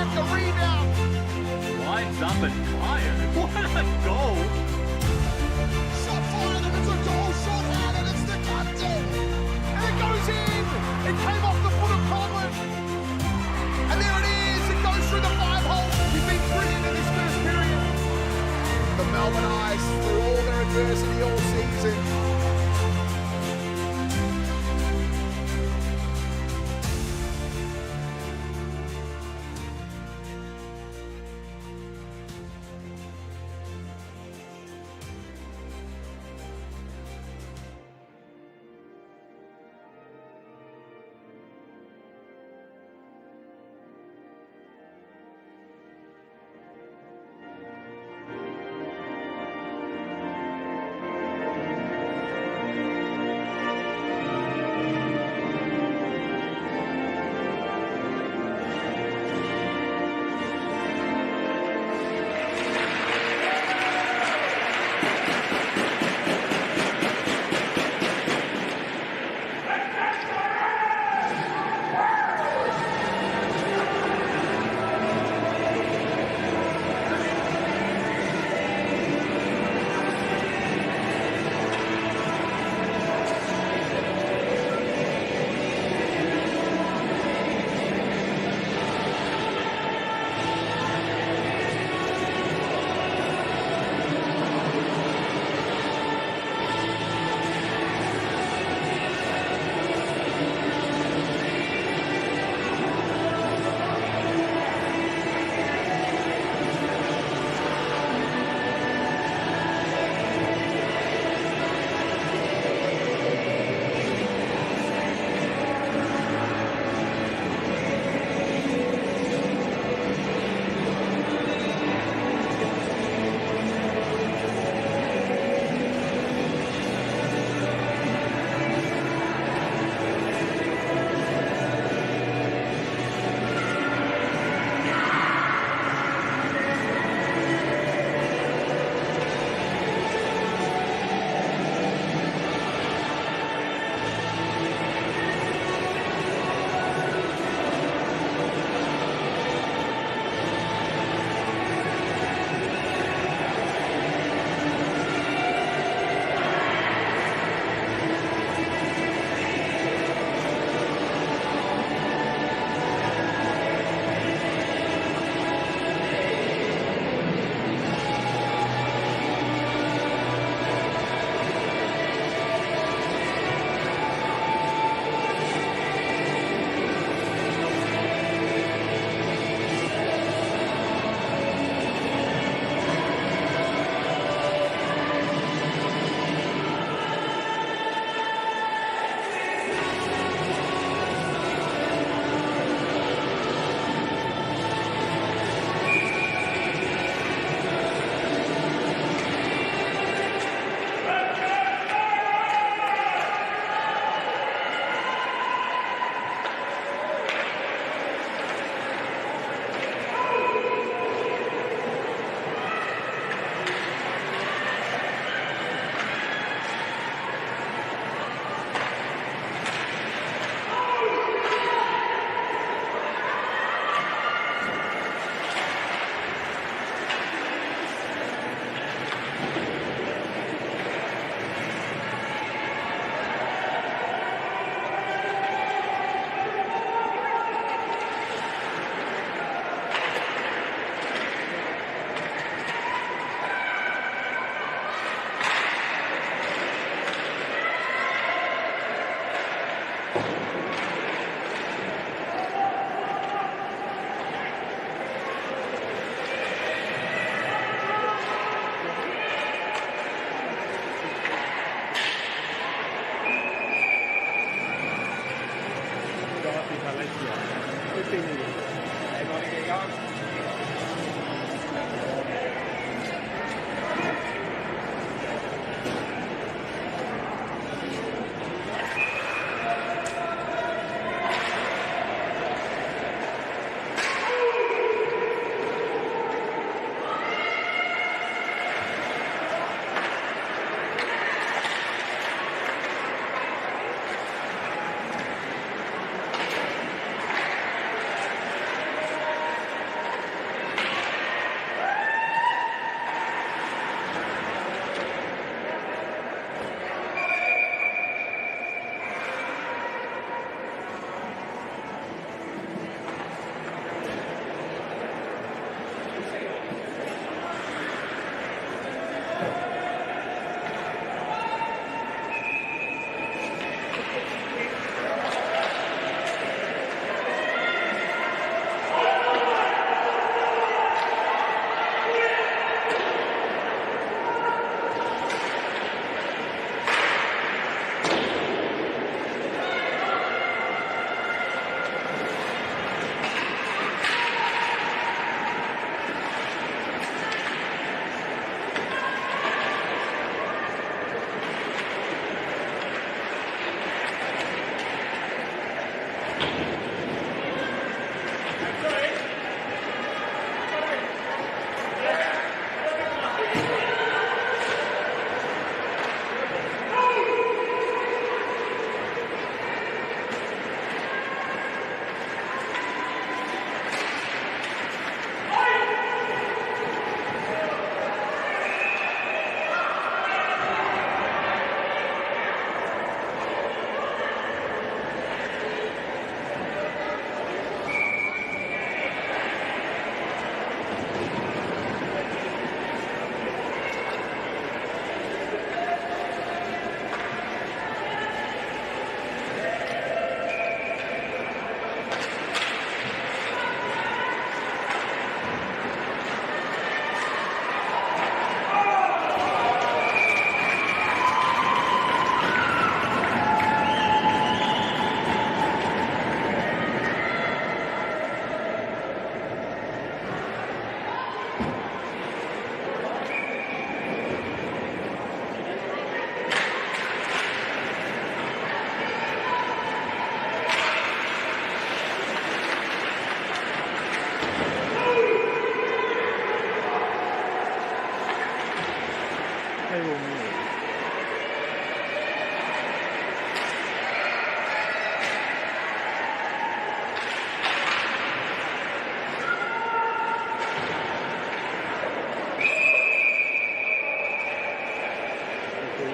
back, the rebound. Lines up and fired. What a goal. Shot fired and it's a goal, shot out and it's the captain. And it goes in. It came off the foot of Conlon. And there it is. It goes through the 5 hole. He's been brilliant in this first period. The Melbourne Eyes, through all their adversity all season,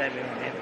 maybe on him.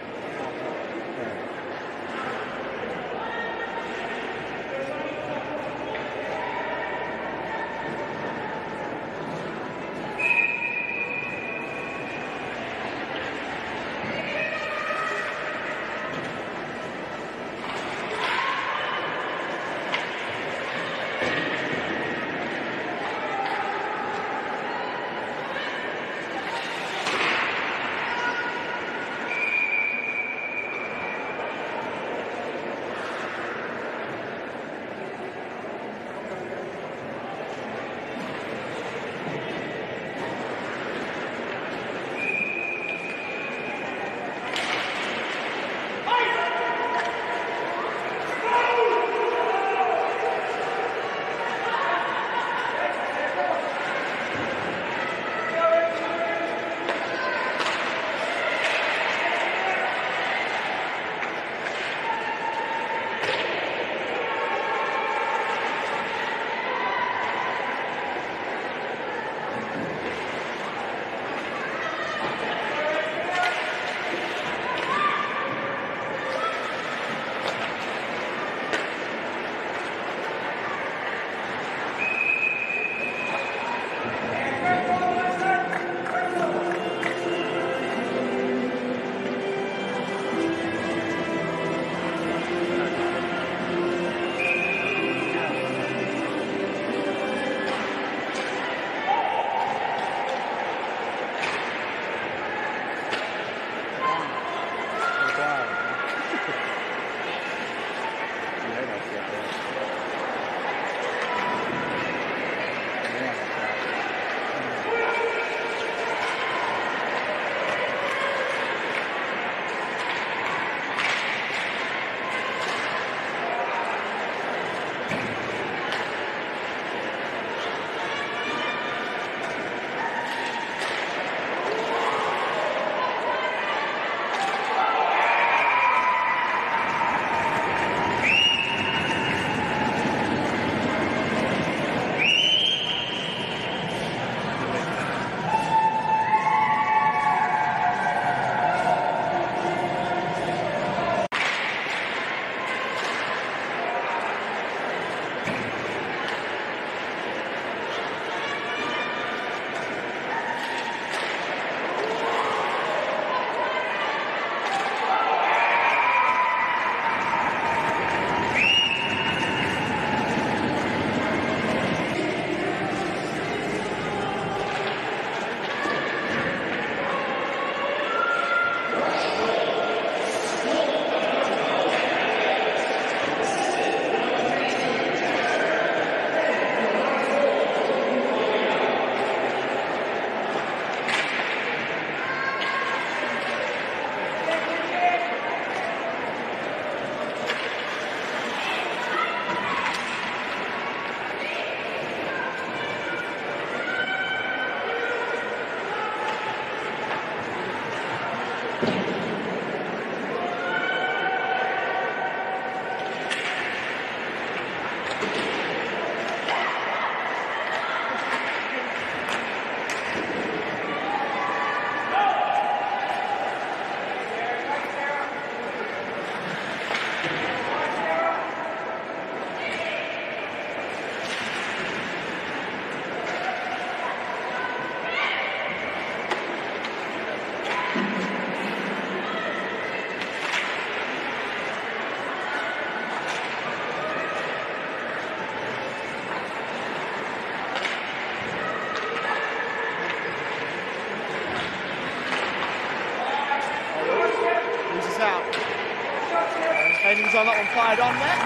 Hayden's on that one, fired on net.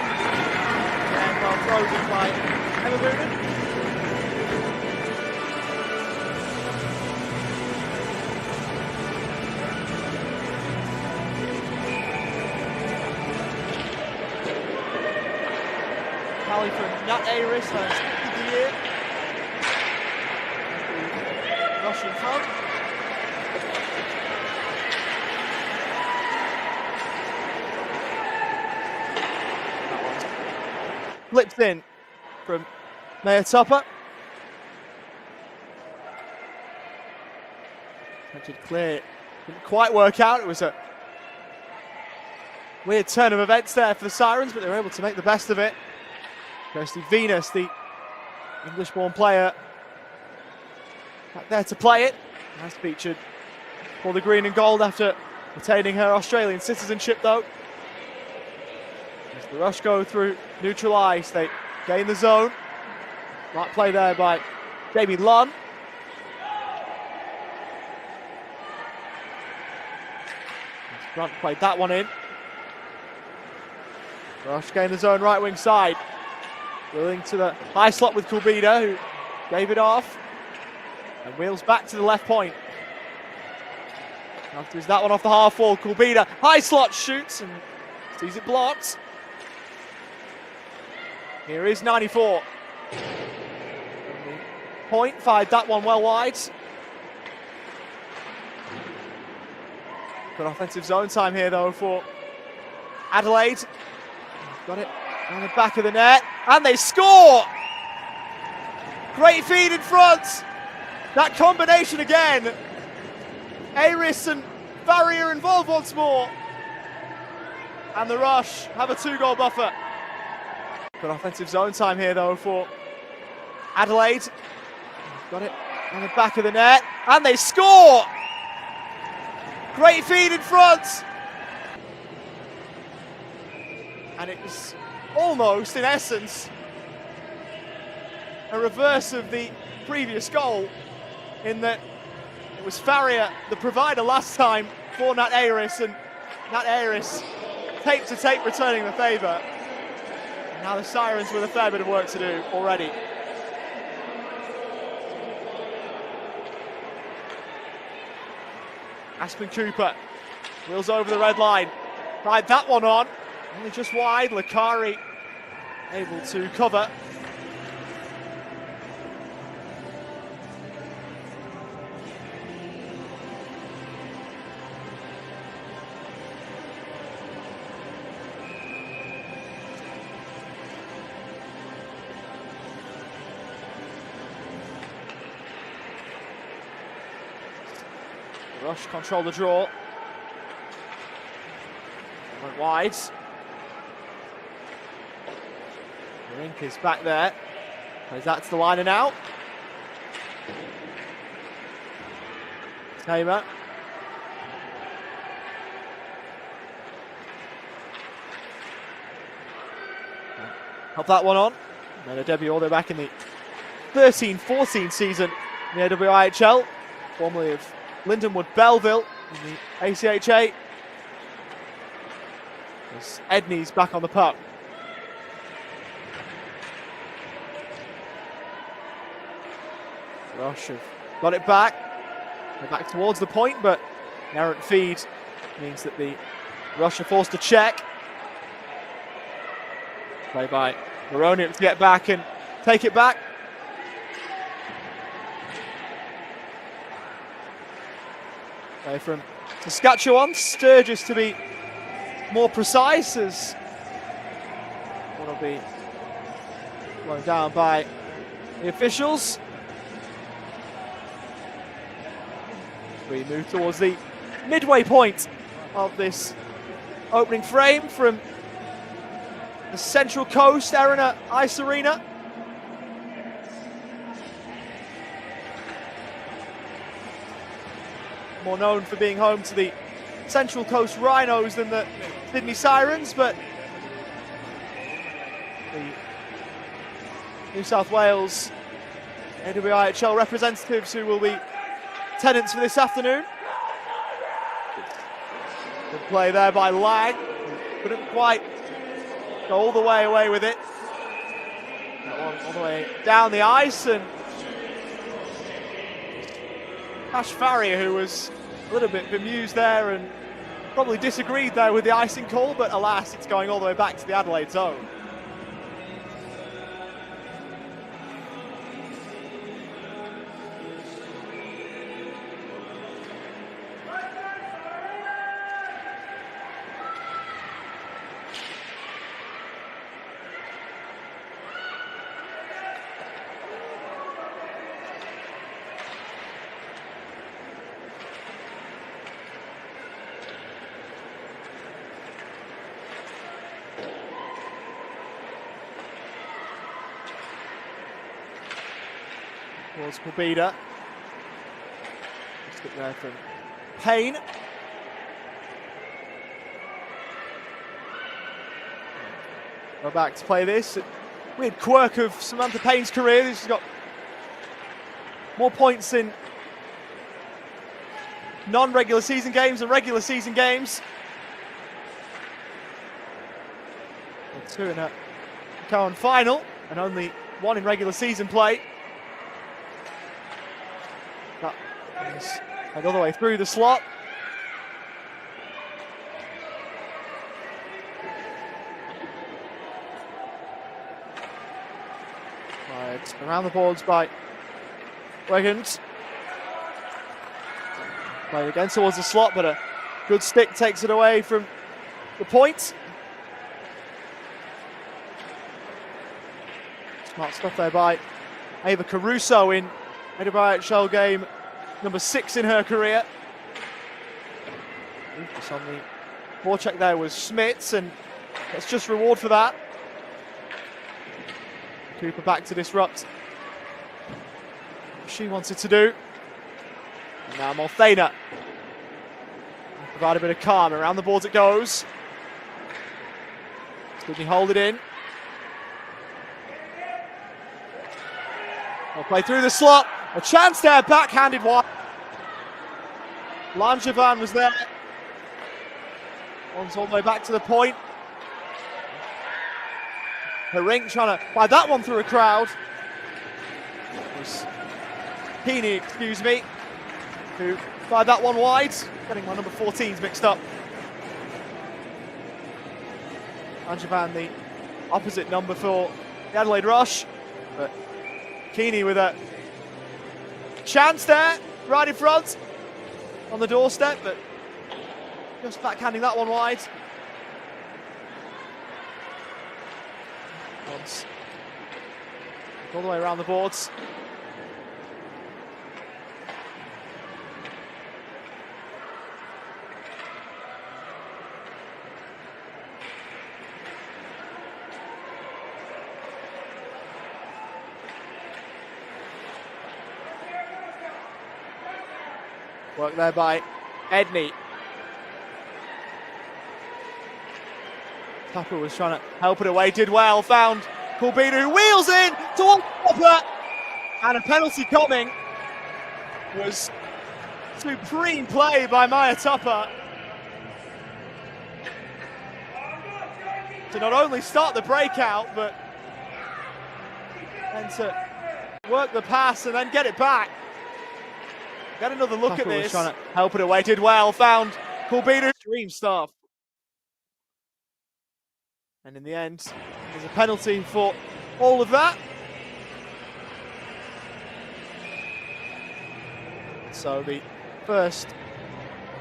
And well, throws it by Emma Booman. Pally from Nat Aris has kicked the year. Russian front. Flips in from Maya Topper. Touch it clear. Didn't quite work out. It was a Weird turn of events there for the Sirens, but they were able to make the best of it. Kirsty Venus, the English-born player, back there to play it. Has featured for the green and gold after retaining her Australian citizenship, though. As the Rush go through neutral ice, they gain the zone. Right play there by Jamie Lunn. Grant played that one in. Rush gained the zone right wing side. Willing to the high slot with Kulbida, who gave it off. And wheels back to the left point. After that one off the half wall, Kulbida, high slot, shoots and sees it blocked. Here is 94. Point, fired that one well wide. Good offensive zone time here though for Adelaide. Got it on the back of the net, and they score! Great feed in front. That combination again. Aris and Farrier involved once more. And the Rush have a 2-goal buffer. Good offensive zone time here though for Adelaide. Got it on the back of the net, and they score! Great feed in front. And it was almost, in essence, a reverse of the previous goal, in that it was Farrier, the provider last time for Nat Aris, and Nat Aris, tape to tape, returning the favour. And now the Sirens with a fair bit of work to do already. Aspen Cooper wheels over the red line. Tried that one on, only just wide. Lakari able to cover. Rush control the draw. Went wide. Rink is back there. Plays that to the line and out. Tamer. Help that one on. Made a debut all the way back in the 13-14 season in the AWIHL, formerly of Lindenwood Belleville in the ACHA. As Edney's back on the puck. Rush have got it back. They're back towards the point, but an errant feed means that the Rush are forced to check. Play by Moroni to get back and take it back. Play from Saskatchewan. Sturgis to be more precise, as one will be slowed down by the officials. We move towards the midway point of this opening frame from the Central Coast Arena Ice Arena. More known for being home to the Central Coast Rhinos than the Sydney Sirens, but the New South Wales AWIHL representatives who will be tenants for this afternoon. Good play there by Lang. Couldn't quite go all the way away with it. All the way down the ice, and Ash Farrier, who was a little bit bemused there and probably disagreed there with the icing call, but alas, it's going all the way back to the Adelaide zone. towards Pobeda. Stick there from Payne. Go back to play this. Weird quirk of Samantha Payne's career. She's got more points in non-regular season games than regular season games. And 2 in her McKowen final, and only 1 in regular season play. That is all the way through the slot. Right, around the boards by Wiggins. Played again towards the slot, but a good stick takes it away from the point. Smart stuff there by Ava Caruso in AWIHL game number 6 in her career. Just on the forecheck there was Smits, and that's just reward for that. Cooper back to disrupt. She wanted to do. And now Malthena. Provide a bit of calm. Around the boards it goes. Sydney hold it in. They'll play through the slot. A chance there, backhanded wide. Langevin was there. One's all the way back to the point. Herink trying to fire that one through a crowd. It was Heaney, excuse me, who fired that one wide. Getting my number 14s mixed up. Langevin, the opposite number for the Adelaide Rush. But Keeney with a chance there, right in front, on the doorstep, but just backhanding that one wide. Once. All the way around the boards. Work there by Edney. Tupper was trying to help it away, did well, found Corbina, who wheels in to one Tupper, and a penalty coming. Was supreme play by Maya Tupper to not only start the breakout, but then to work the pass and then get it back. Get another look at this. Was trying to help it away, did well, found Corbina. Extreme stuff. And in the end, there's a penalty for all of that. So the first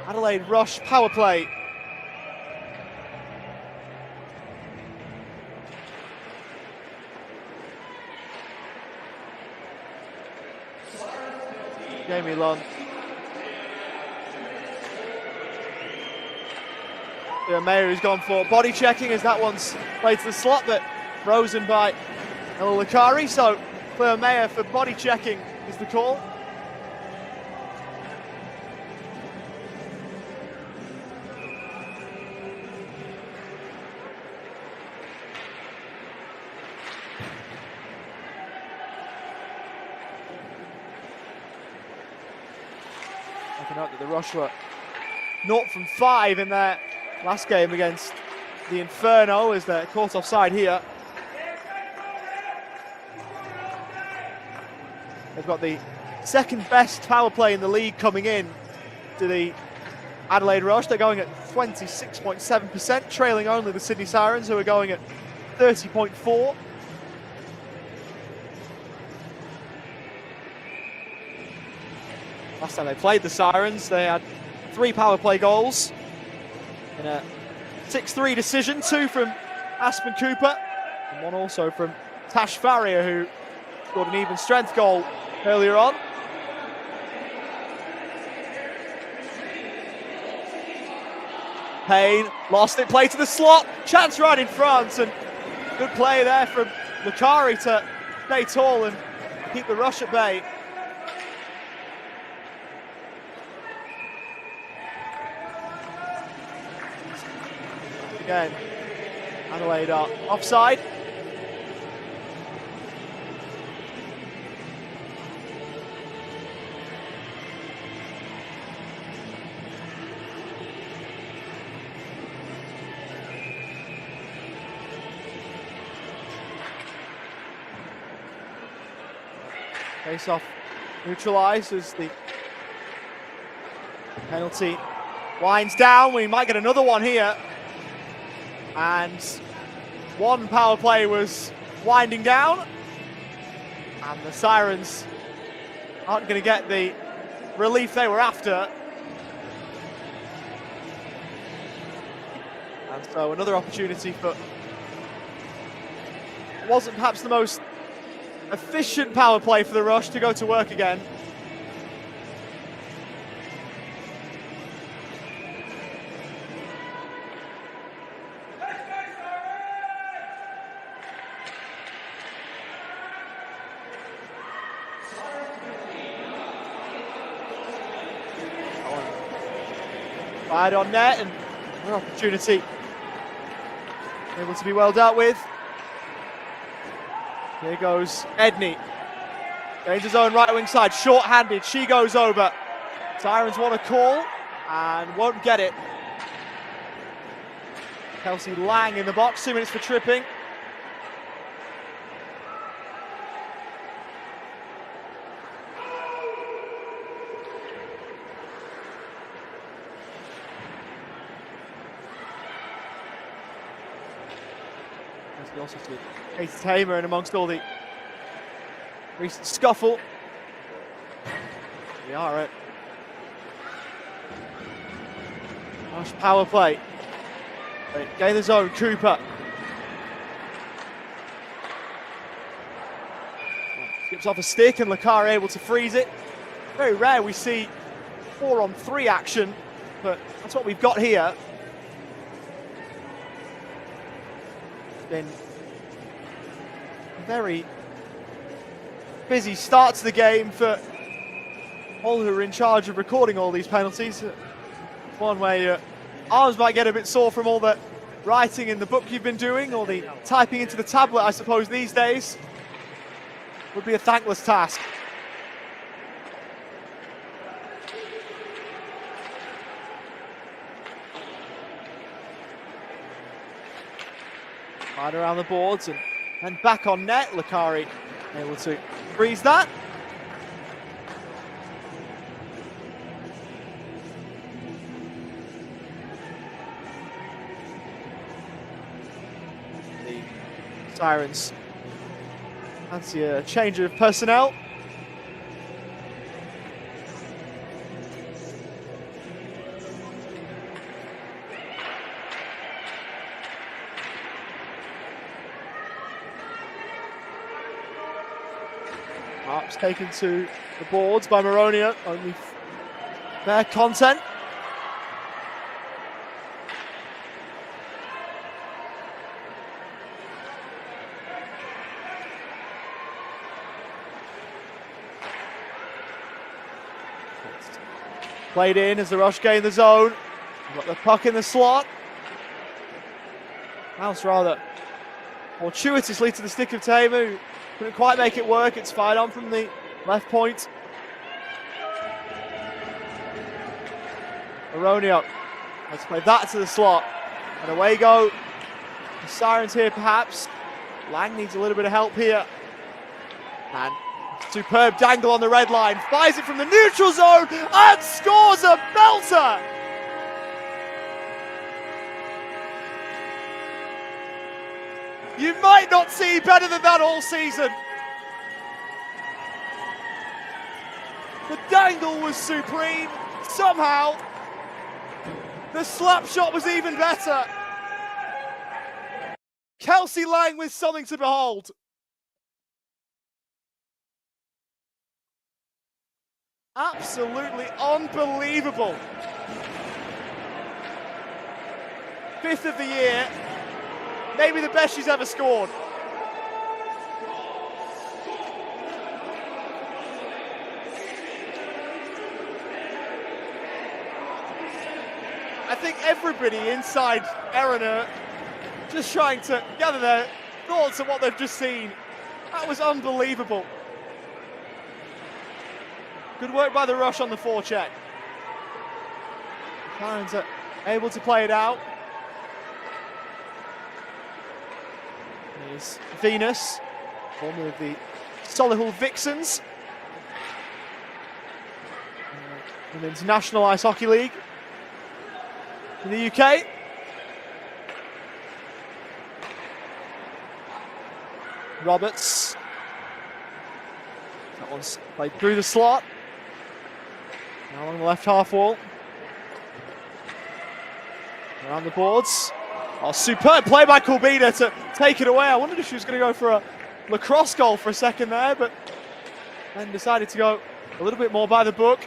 Adelaide Rush power play. Jamie Lund. Mayer who's gone for body checking as that one's played to the slot, but frozen by Ella Lakari. So Claire Mayer for body checking is the call. I can note that the Rush were 0 from 5 in their last game against the Inferno, as they're caught offside here. They've got the second best power play in the league coming in to the Adelaide Rush. They're going at 26.7%, trailing only the Sydney Sirens, who are going at 30.4%. Last time they played the Sirens, they had 3 power play goals in a 6-3 decision, 2 from Aspen Cooper, and 1 also from Tash Farrier, who scored an even strength goal earlier on. Payne lost it, play to the slot, chance right in front, and good play there from Lakari to stay tall and keep the Rush at bay. again. Adelaide are offside. Face-off neutralised as the penalty winds down. We might get another one here. And one power play was winding down. And the Sirens aren't going to get the relief they were after. And so another opportunity for... It wasn't perhaps the most efficient power play for the Rush to go to work again. Fired on net, and an opportunity able to be well dealt with. Here goes Edney. Gains his own right wing side, short-handed. She goes over. Sirens want a call and won't get it. Kelsey Lang in the box, 2 minutes for tripping. Also to Katie Tamer, and amongst all the recent scuffle, we are at Rush power play. Gain the zone, Cooper. Skips off a stick and Lakar able to freeze it. Very rare we see 4-on-3 action, but that's what we've got here. Been a very busy start to the game for all who are in charge of recording all these penalties. One where your arms might get a bit sore from all the writing in the book you've been doing, or the typing into the tablet, I suppose, these days. Would be a thankless task. Right around the boards and back on net. Lakari able to freeze that. The Sirens fancy a change of personnel. Marks taken to the boards by Moronia, only fair content. Played in as the Rush gain the zone. Got the puck in the slot. Mouse rather fortuitously to the stick of Tamu. Couldn't quite make it work. It's fired on from the left point. Aronio. Let's play that to the slot. And away go. The Sirens here perhaps. Lang needs a little bit of help here. And superb dangle on the red line. Fires it from the neutral zone and scores a belter. You might not see better than that all season. The dangle was supreme. Somehow, the slap shot was even better. Kelsey Lang with something to behold. Absolutely unbelievable. 5th of the year. Maybe the best she's ever scored. I think everybody inside Erina just trying to gather their thoughts on what they've just seen. That was unbelievable. Good work by the rush on the forecheck. Sirens are able to play it out. Here's Venus, former of the Solihull Vixens. In the International Ice Hockey League in the UK. Roberts. That one's played through the slot. Now along the left half wall. Around the boards. Oh, superb play by Kulbina to take it away. I wondered if she was going to go for a lacrosse goal for a second there, but then decided to go a little bit more by the book.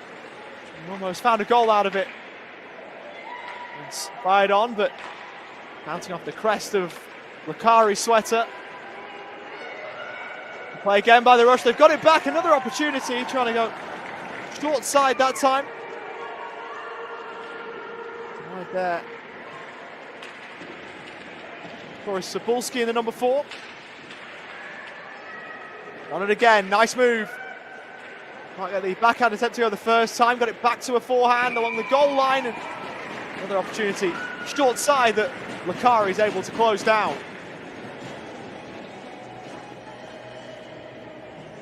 And almost found a goal out of it. It's fired on, but mounting off the crest of Lakari's sweater. Play again by the rush. They've got it back. Another opportunity, trying to go short side that time. Right there. Boris Sapulski in the number 4. On it again. Nice move. Might get the backhand attempt to go the first time. Got it back to a forehand along the goal line. And another opportunity short side that Lakari is able to close down.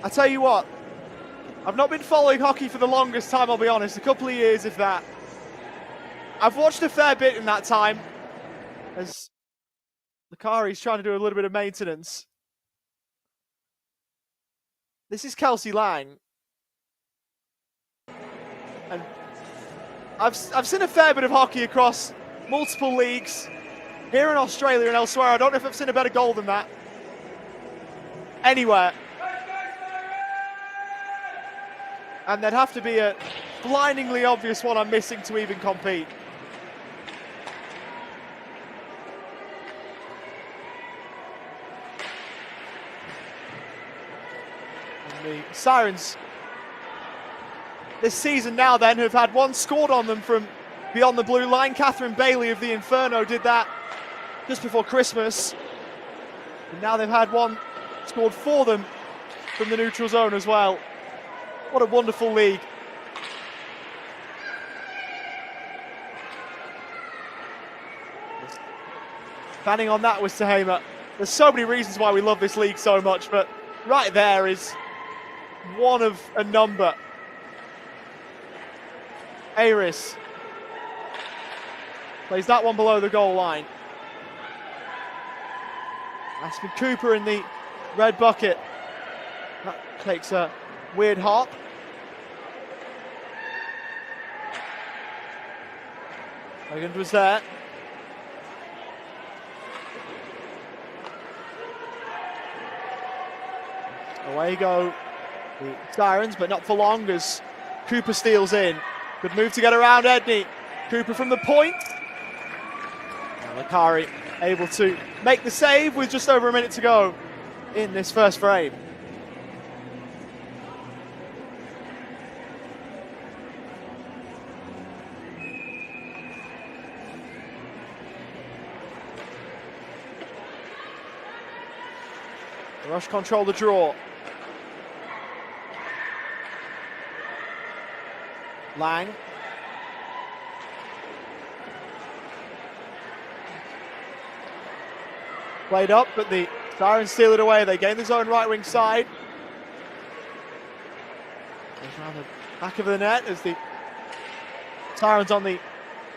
I tell you what, I've not been following hockey for the longest time, I'll be honest, a couple of years if that. I've watched a fair bit in that time as Lakari's trying to do a little bit of maintenance. This is Kelsey Lang. And I've seen a fair bit of hockey across multiple leagues here in Australia and elsewhere. I don't know if I've seen a better goal than that anywhere. And there'd have to be a blindingly obvious one I'm missing to even compete. And the Sirens this season now then have had one scored on them from beyond the blue line. Catherine Bailey of the Inferno did that just before Christmas. And now they've had one scored for them from the neutral zone as well. What a wonderful league. Fanning on that was Tehema. There's so many reasons why we love this league so much, but right there is one of a number. Aris plays that one below the goal line. Aspen Cooper in the red bucket. That takes a weird hop. Logan was there. Away go the Sirens, but not for long as Cooper steals in. Good move to get around Edney. Cooper from the point. And Lakari able to make the save with just over a minute to go in this first frame. Rush control the draw. Lang. Played up, but the Sirens steal it away. They gain the zone right wing side. Goes around the back of the net as the Sirens on the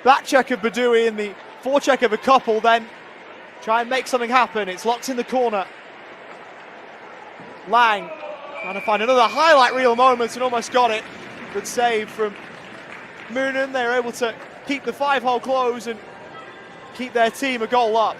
back check of Badoui and the forecheck of a couple, then try and make something happen. It's locked in the corner. Lang trying to find another highlight reel moment and almost got it. Good save from Moonen. They were able to keep the 5-hole close and keep their team a goal up.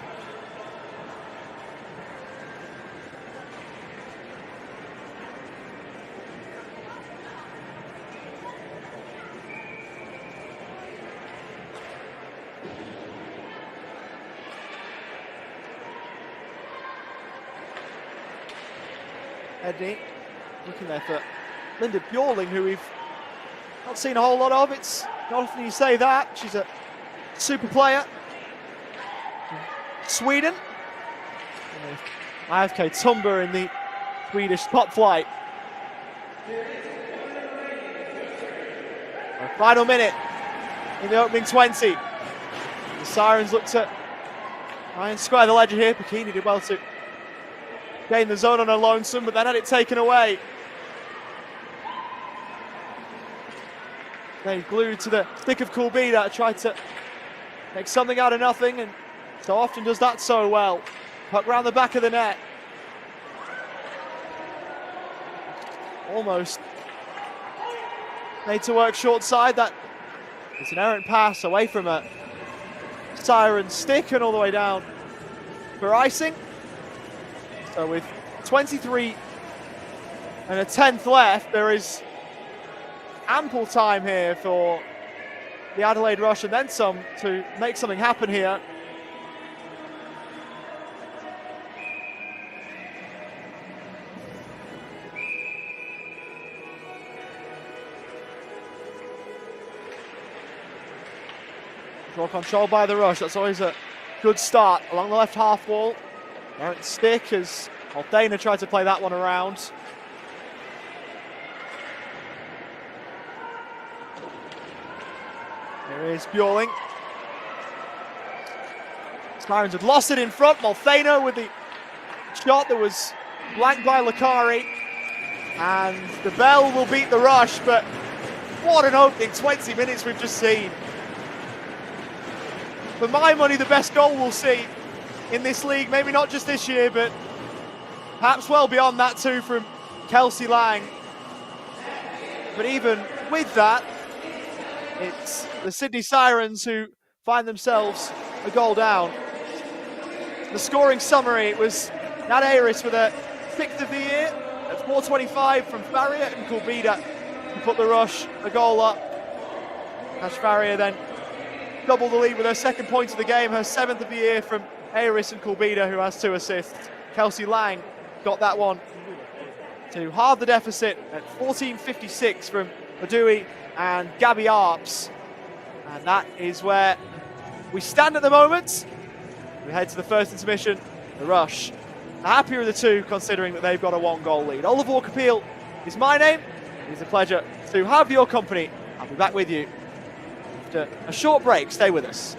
Eddie looking there for Linda Bjorling, who we've not seen a whole lot of. It's not often you say that. She's a super player. Sweden. IFK Tumba in the Swedish top flight. A final minute in the opening 20. The Sirens look to try and square the ledger here. Bikini did well to gain the zone on a lonesome, but then had it taken away. They glued to the stick of Kulbida, tried to make something out of nothing, and so often does that so well. Puck round the back of the net. Almost made to work short side. That is an errant pass away from a Siren stick and all the way down for icing. So with 23 and a 10th left, there is ample time here for the Adelaide Rush and then some to make something happen here. Draw control by the Rush. That's always a good start along the left half wall. Errant stick as Aldana tried to play that one around. Here is Bjorling. Sirens had lost it in front. Maltheno with the shot that was blanked by Lakari. And the bell will beat the Rush, but what an opening 20 minutes we've just seen. For my money, the best goal we'll see in this league, maybe not just this year, but perhaps well beyond that too, from Kelsey Lang. But even with that, it's the Sydney Sirens who find themselves a goal down. The scoring summary, it was Nat Ayres with a 6th of the year at 4:25 from Farrier and Kulbida to put the Rush a goal up. Ash Farrier then doubled the lead with her 2nd point of the game, her 7th of the year from Ayres and Kulbida, who has 2 assists. Kelsey Lang got that one to halve the deficit at 14:56 from Badui and Gabby Arps. And that is where we stand at the moment. We head to the first intermission. The Rush are happier of the two, considering that they've got a 1-goal lead. Oliver Walker-Peel is my name. It is a pleasure to have your company. I'll be back with you after a short break. Stay with us.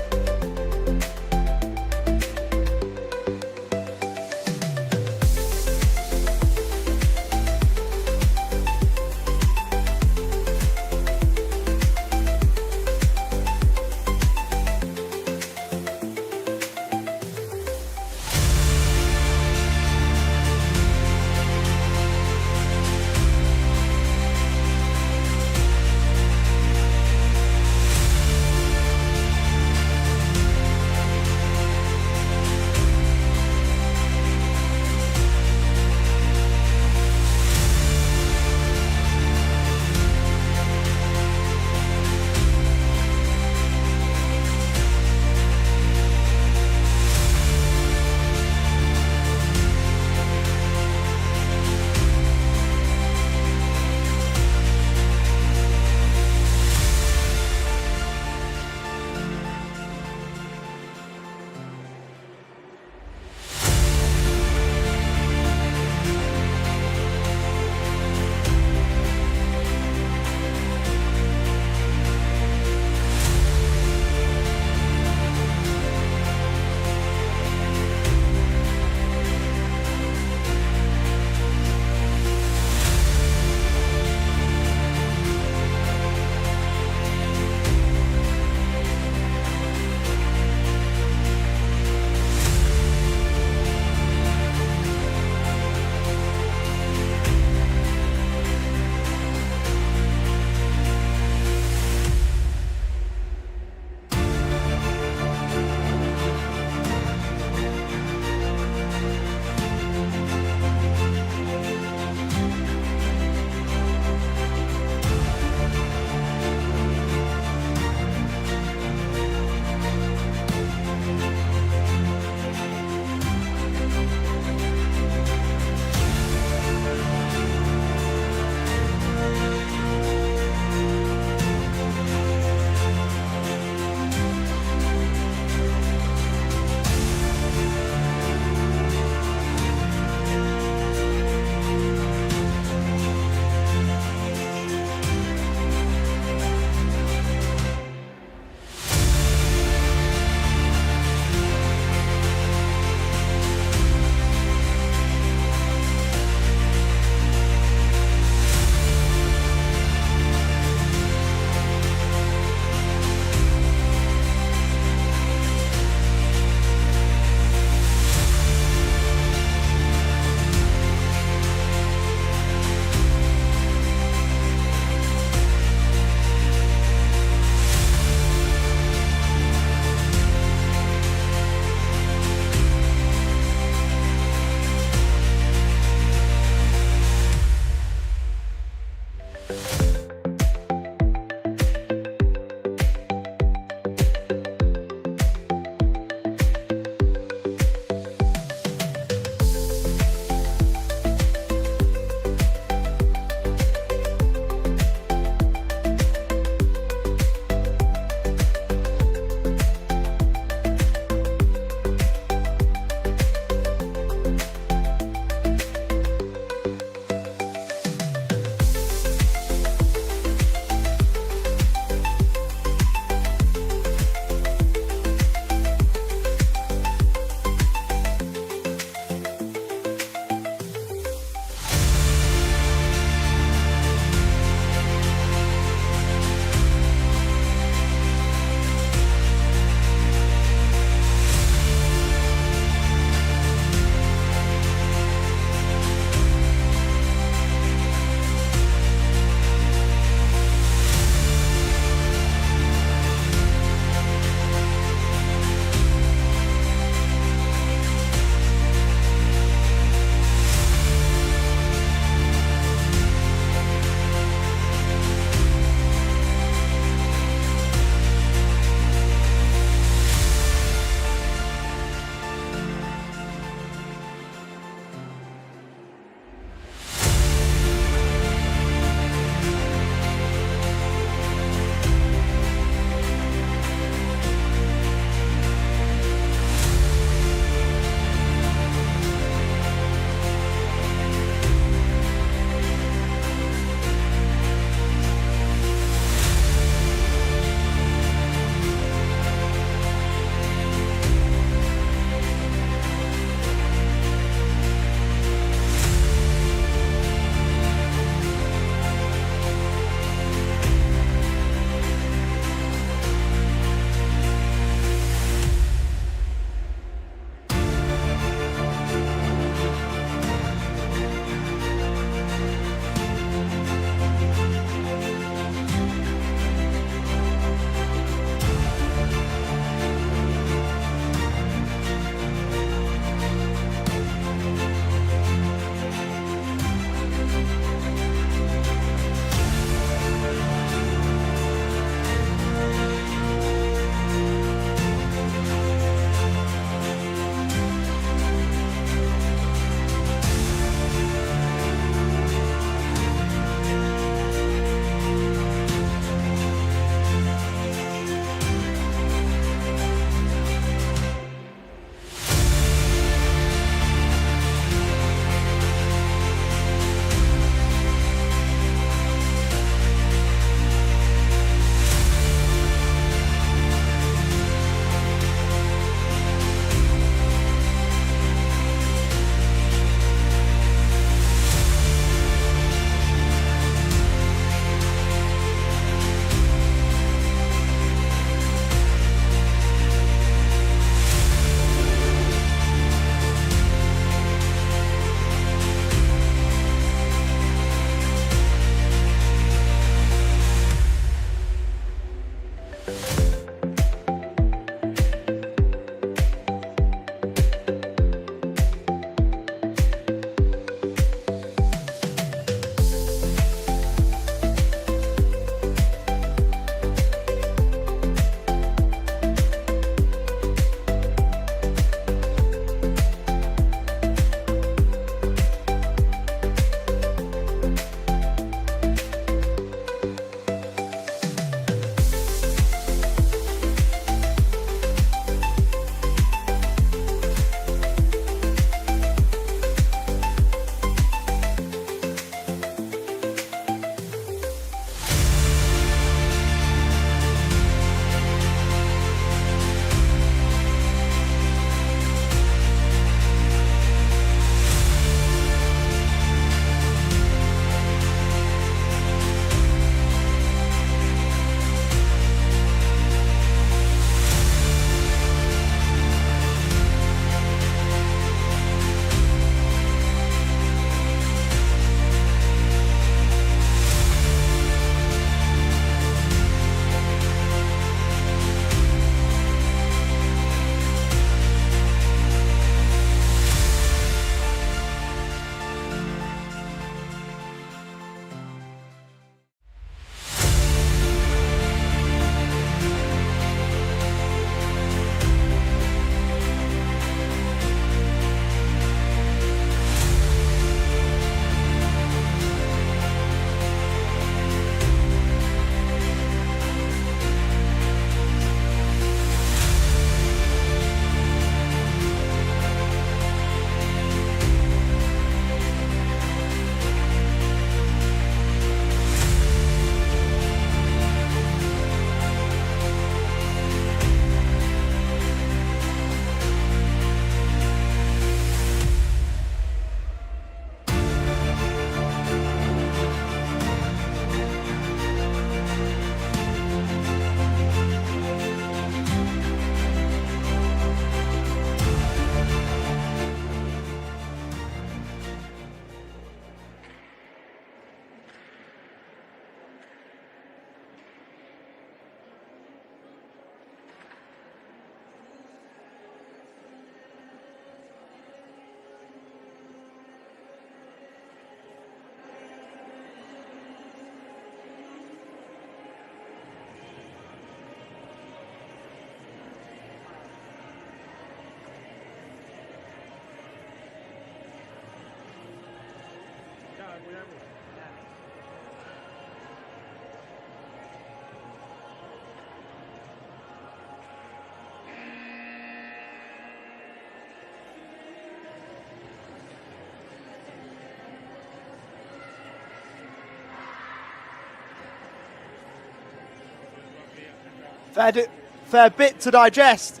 Fair bit to digest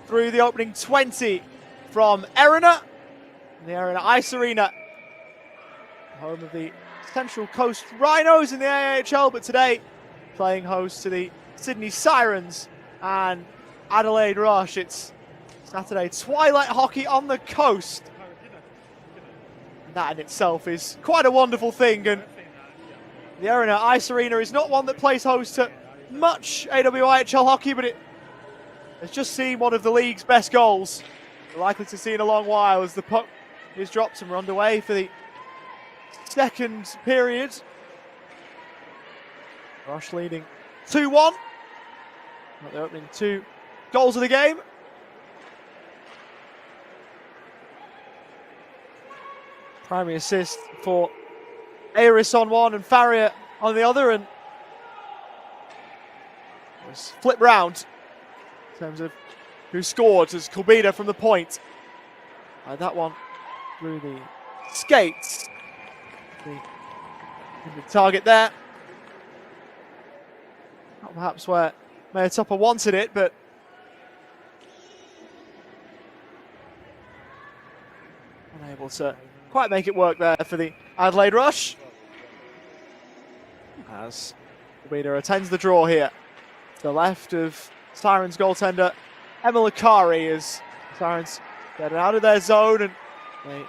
through the opening 20 from Erina, the Erina Ice Arena, home of the Central Coast Rhinos in the AWIHL, but today playing host to the Sydney Sirens and Adelaide Rush. It's Saturday twilight hockey on the coast. That in itself is quite a wonderful thing, and the Erina Ice Arena is not one that plays host to much AWIHL hockey, but it has just seen one of the league's best goals. We're likely to see in a long while as the puck is dropped and we're underway for the second period. Rush leading 2-1. The opening 2 goals of the game. Primary assist for Aris on one and Farrier on the other, and was flipped round in terms of who scored as Kulbina from the point. And that one through the skates. The target there. Not perhaps where Mayatoppa wanted it, but unable to quite make it work there for the Adelaide Rush. As Kulbina attends the draw here. To the left of Sirens goaltender Emma Lakari, as Sirens get it out of their zone, and they,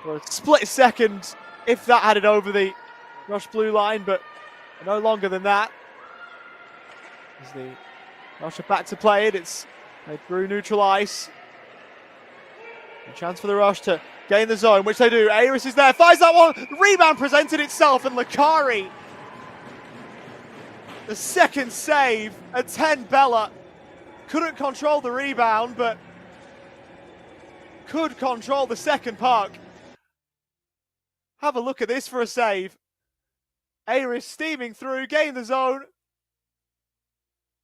for a split second, if that, had it over the Rush blue line, but no longer than that. As the Rush are back to play it, it's through neutral ice. A chance for the Rush to gain the zone, which they do. Aris is there, finds that one, rebound presented itself, and Lakari, the second save, a 10 Bella. Couldn't control the rebound, but could control the second puck. Have a look at this for a save. Aris steaming through, gained the zone.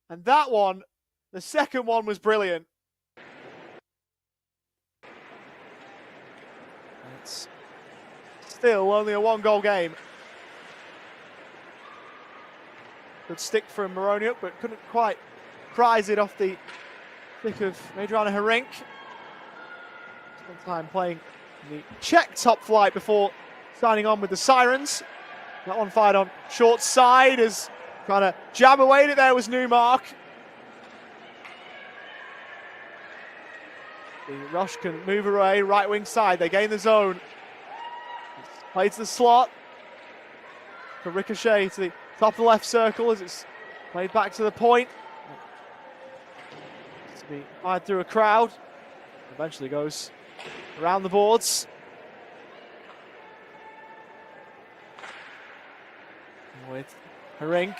And that one, the second one, was brilliant. It's still only a 1-goal game. Good stick from Moroniuk, but couldn't quite prize it off the stick of Adriana Herink. Spent time playing in the Czech top flight before signing on with the Sirens. That one fired on short side, as trying to jab away at it there was Newmark. The Rush can move away, right wing side, they gain the zone. Played to the slot. For Ricochet to the top of the left circle as it's played back to the point. To be fired through a crowd. Eventually goes around the boards. With Herink.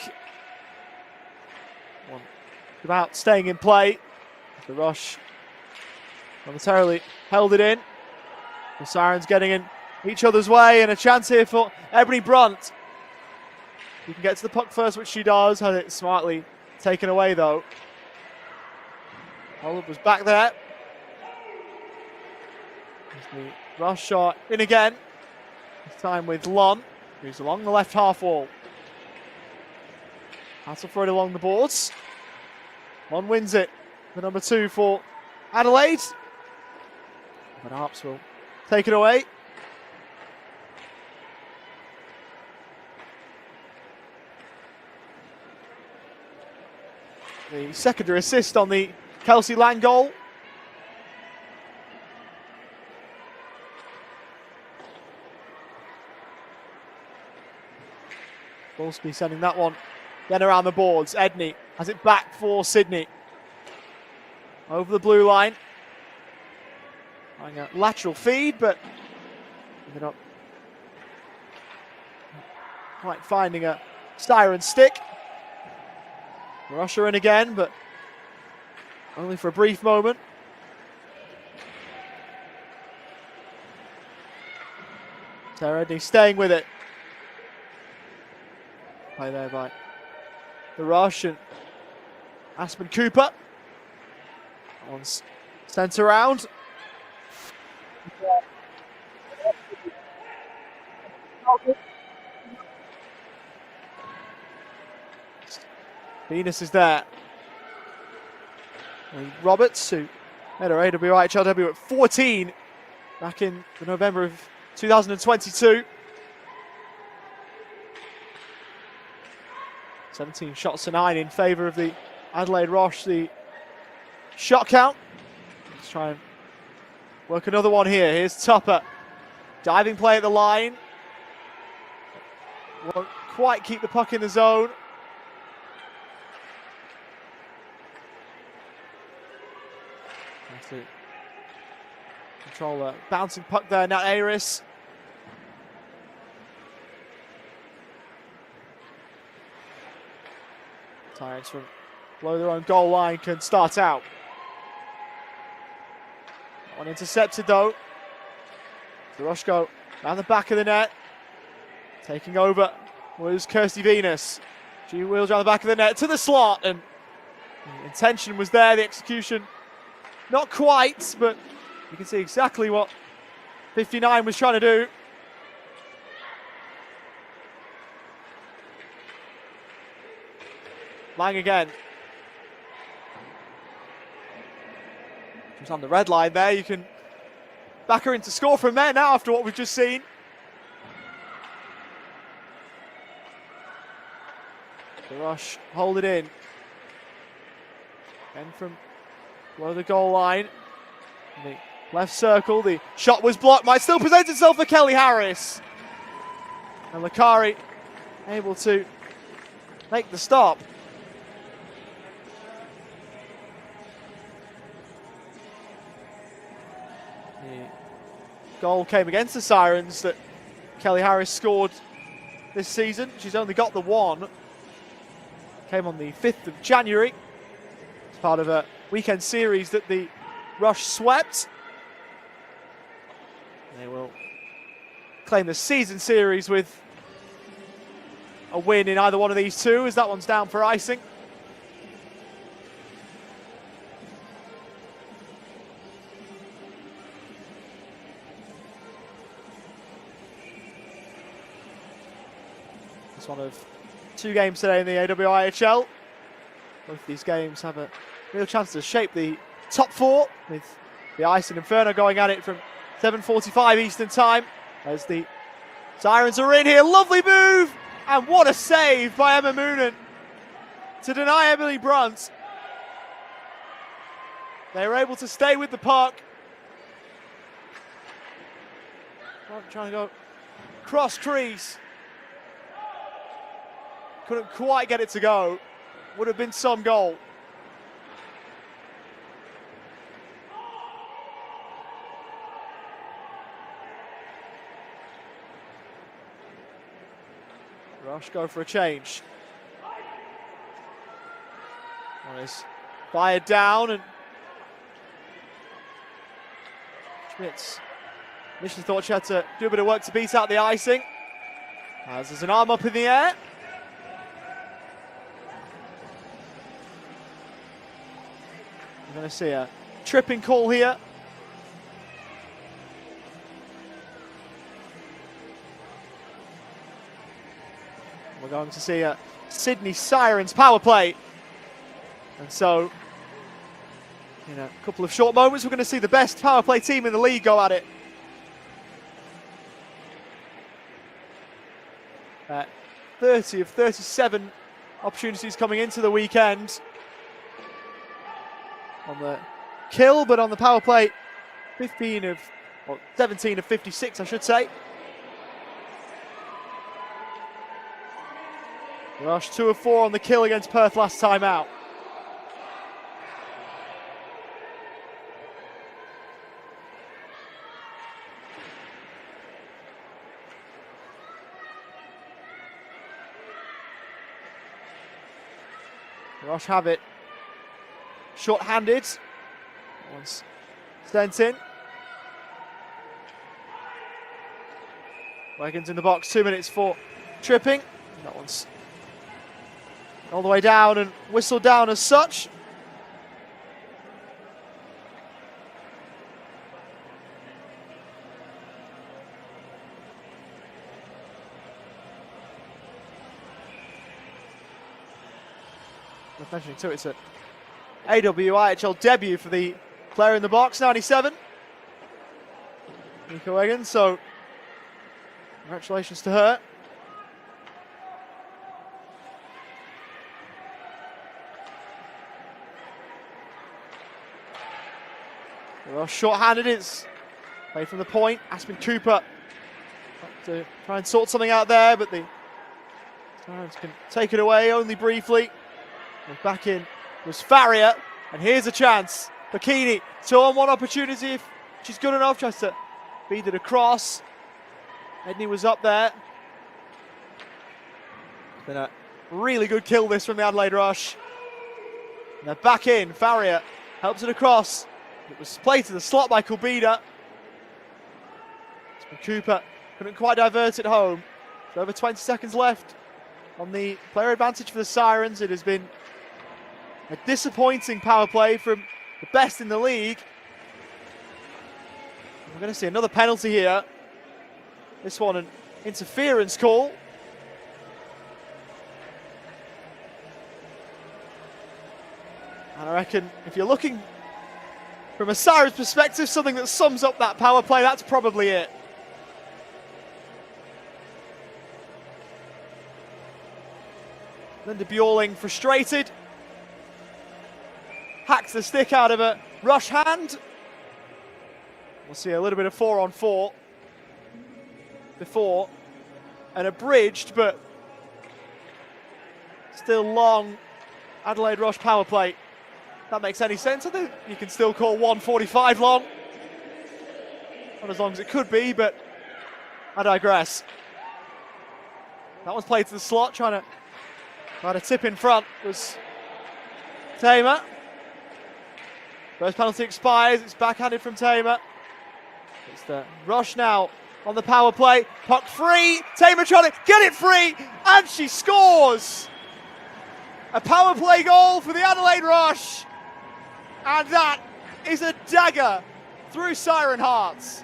One about staying in play. The Rush momentarily held it in. The Sirens getting in each other's way, and a chance here for Ebony Brunt. She can get to the puck first, which she does. Had it smartly taken away, though. Holland was back there. The Rush shot in again. This time with Lon, who's along the left half wall. Hassel for it along the boards. Lon wins it. The number 2 for Adelaide. But Arps will take it away. The secondary assist on the Kelsey Lang goal. Wolski sending that one then around the boards. Edney has it back for Sydney. Over the blue line. Trying a lateral feed, but ended up quite finding a Siren stick. Rusher in again, but only for a brief moment. Redney staying with it. Play there by the rush and Aspen Cooper. That one's sent around. Venus is there. And Roberts, who made her AWIHL debut at 14 back in the November of 2022. 17 shots to 9 in favour of the Adelaide Rosh. The shot count. Let's try and work another one here. Here's Tupper. Diving play at the line. Won't quite keep the puck in the zone. Have to control the bouncing puck there. Nat Aris. Sirens from below their own goal line can start out. One intercepted though. The rush go down the back of the net. Taking over was Kirsty Venus. She wheels around the back of the net to the slot, and the intention was there, the execution not quite, but you can see exactly what 59 was trying to do. Lang again. She's on the red line there. You can back her into score from there now after what we've just seen. The rush, hold it in. And from below the goal line, in the left circle, the shot was blocked. Might still present itself for Kelly Harris. And Lakari able to make the stop. The goal came against the Sirens that Kelly Harris scored this season. She's only got the one. Came on the 5th of January. It's part of a weekend series that the Rush swept. They will claim the season series with a win in either one of these two, as that one's down for icing. It's one of 2 games today in the AWIHL. Both these games have a real chance to shape the top 4, with the Ice and Inferno going at it from 7:45 Eastern time as the Sirens are in here. Lovely move, and what a save by Emma Moonen to deny Emily Brunt. They were able to stay with the puck. Trying to go cross crease. Couldn't quite get it to go. Would have been some goal. Rush go for a change. One is fired down, and Schmitz initially thought she had to do a bit of work to beat out the icing. As there's an arm up in the air. We're going to see a tripping call here. We're going to see a Sydney Sirens power play. And so, in a couple of short moments, we're going to see the best power play team in the league go at it. 30 of 37 opportunities coming into the weekend on the kill, but on the power play, 17 of 56, I should say. Rush 2 of 4 on the kill against Perth last time out. Rush have it. Short-handed. Once sent in. Wiggins in the box, 2 minutes for tripping. That one's all the way down and whistled down as such. Worth mentioning too, it's an AWIHL debut for the player in the box, 97. Nico Wiggins, so congratulations to her. Well, short-handed is played from the point. Aspen Cooper to try and sort something out there, but the Sirens can take it away only briefly. And back in was Farrier, and here's a chance. Bikini, 2-on-1 opportunity if she's good enough. Tries to feed it across. Edney was up there. It's been a really good kill this from the Adelaide Rush. And they're back in. Farrier helps it across. It was played to the slot by Kulbida. Cooper couldn't quite divert it home. So over 20 seconds left on the player advantage for the Sirens. It has been a disappointing power play from the best in the league. We're going to see another penalty here. This one an interference call. And I reckon if you're looking from a Sirens perspective, something that sums up that power play, that's probably it. Linda Bjorling frustrated. Hacks the stick out of a Rush hand. We'll see a little bit of 4-on-4 before. An abridged, but still long Adelaide Rush power play. If that makes any sense. I think you can still call 1:45 long. Not as long as it could be, but I digress. That one's played to the slot, trying to tip in front was Tamer. First penalty expires, it's backhanded from Tamer. It's the Rush now on the power play. Puck free, Tamer trying to get it free, and she scores! A power play goal for the Adelaide Rush. And that is a dagger through Siren hearts.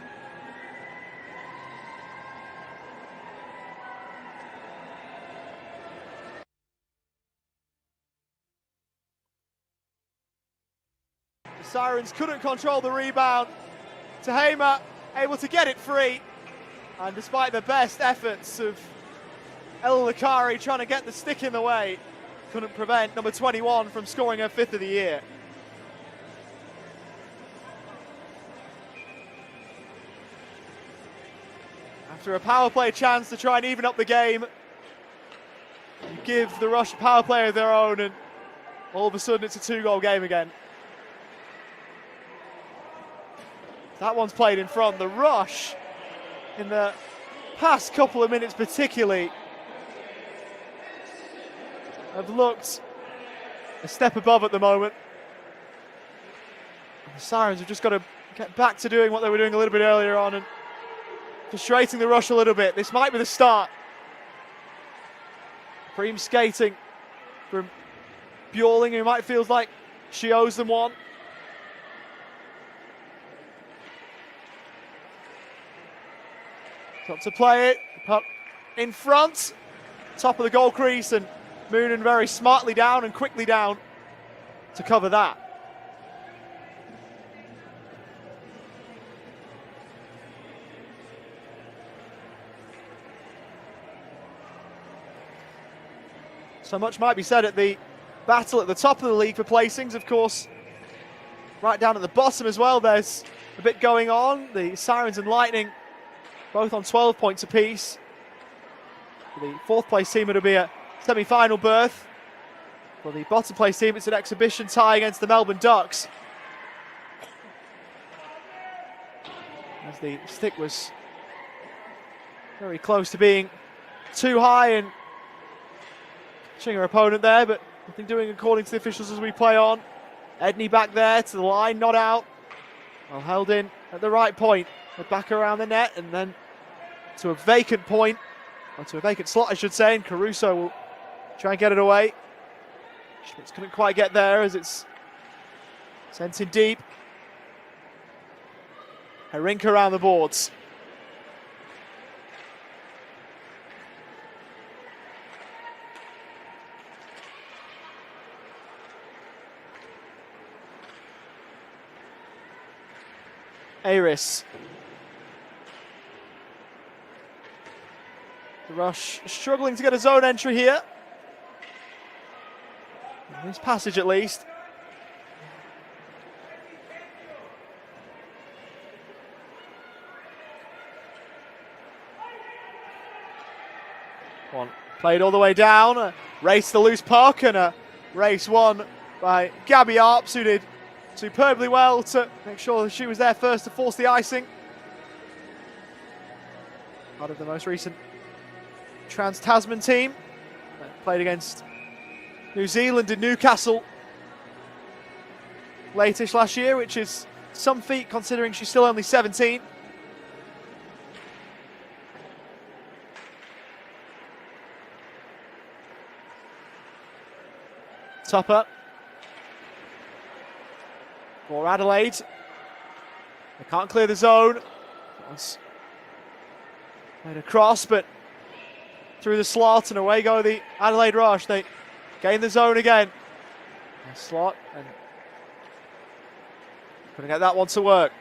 The Sirens couldn't control the rebound. Tahema able to get it free. And despite the best efforts of El Lakari trying to get the stick in the way, couldn't prevent number 21 from scoring her 5th of the year. After a power play chance to try and even up the game, you give the Rush a power play of their own, and all of a sudden it's a 2-goal game again. That one's played in front. The Rush, in the past couple of minutes particularly, have looked a step above at the moment. And the Sirens have just got to get back to doing what they were doing a little bit earlier on and frustrating the Rush a little bit. This might be the start. Supreme skating from Bjorling, who might feel like she owes them one. Got to play it, puck in front, top of the goal crease, and Moonen very smartly down and quickly down to cover that. So much might be said at the battle at the top of the league for placings, of course. Right down at the bottom as well, there's a bit going on. The Sirens and Lightning both on 12 points apiece. For the 4th place team, it'll be a semi-final berth. For the bottom place team, it's an exhibition tie against the Melbourne Ducks. As the stick was very close to being too high and catching her opponent there, but nothing doing according to the officials as we play on. Edney back there to the line, not out. Well held in at the right point. Back around the net, and then to a vacant point, or to a vacant slot, I should say, and Caruso will try and get it away. Schmitz couldn't quite get there as it's sent in deep. Harinka around the boards. Aris. The Rush struggling to get a zone entry here. In this passage at least. One played all the way down, a race the loose puck, and a race won by Gabby Arps, who did superbly well to make sure that she was there first to force the icing. Part of the most recent Trans-Tasman team. Played against New Zealand in Newcastle late-ish last year, which is some feat considering she's still only 17. Tupper for Adelaide. They can't clear the zone. Made a cross, but through the slot, and away go the Adelaide Rush. They gain the zone again. A slot, and couldn't get that one to work.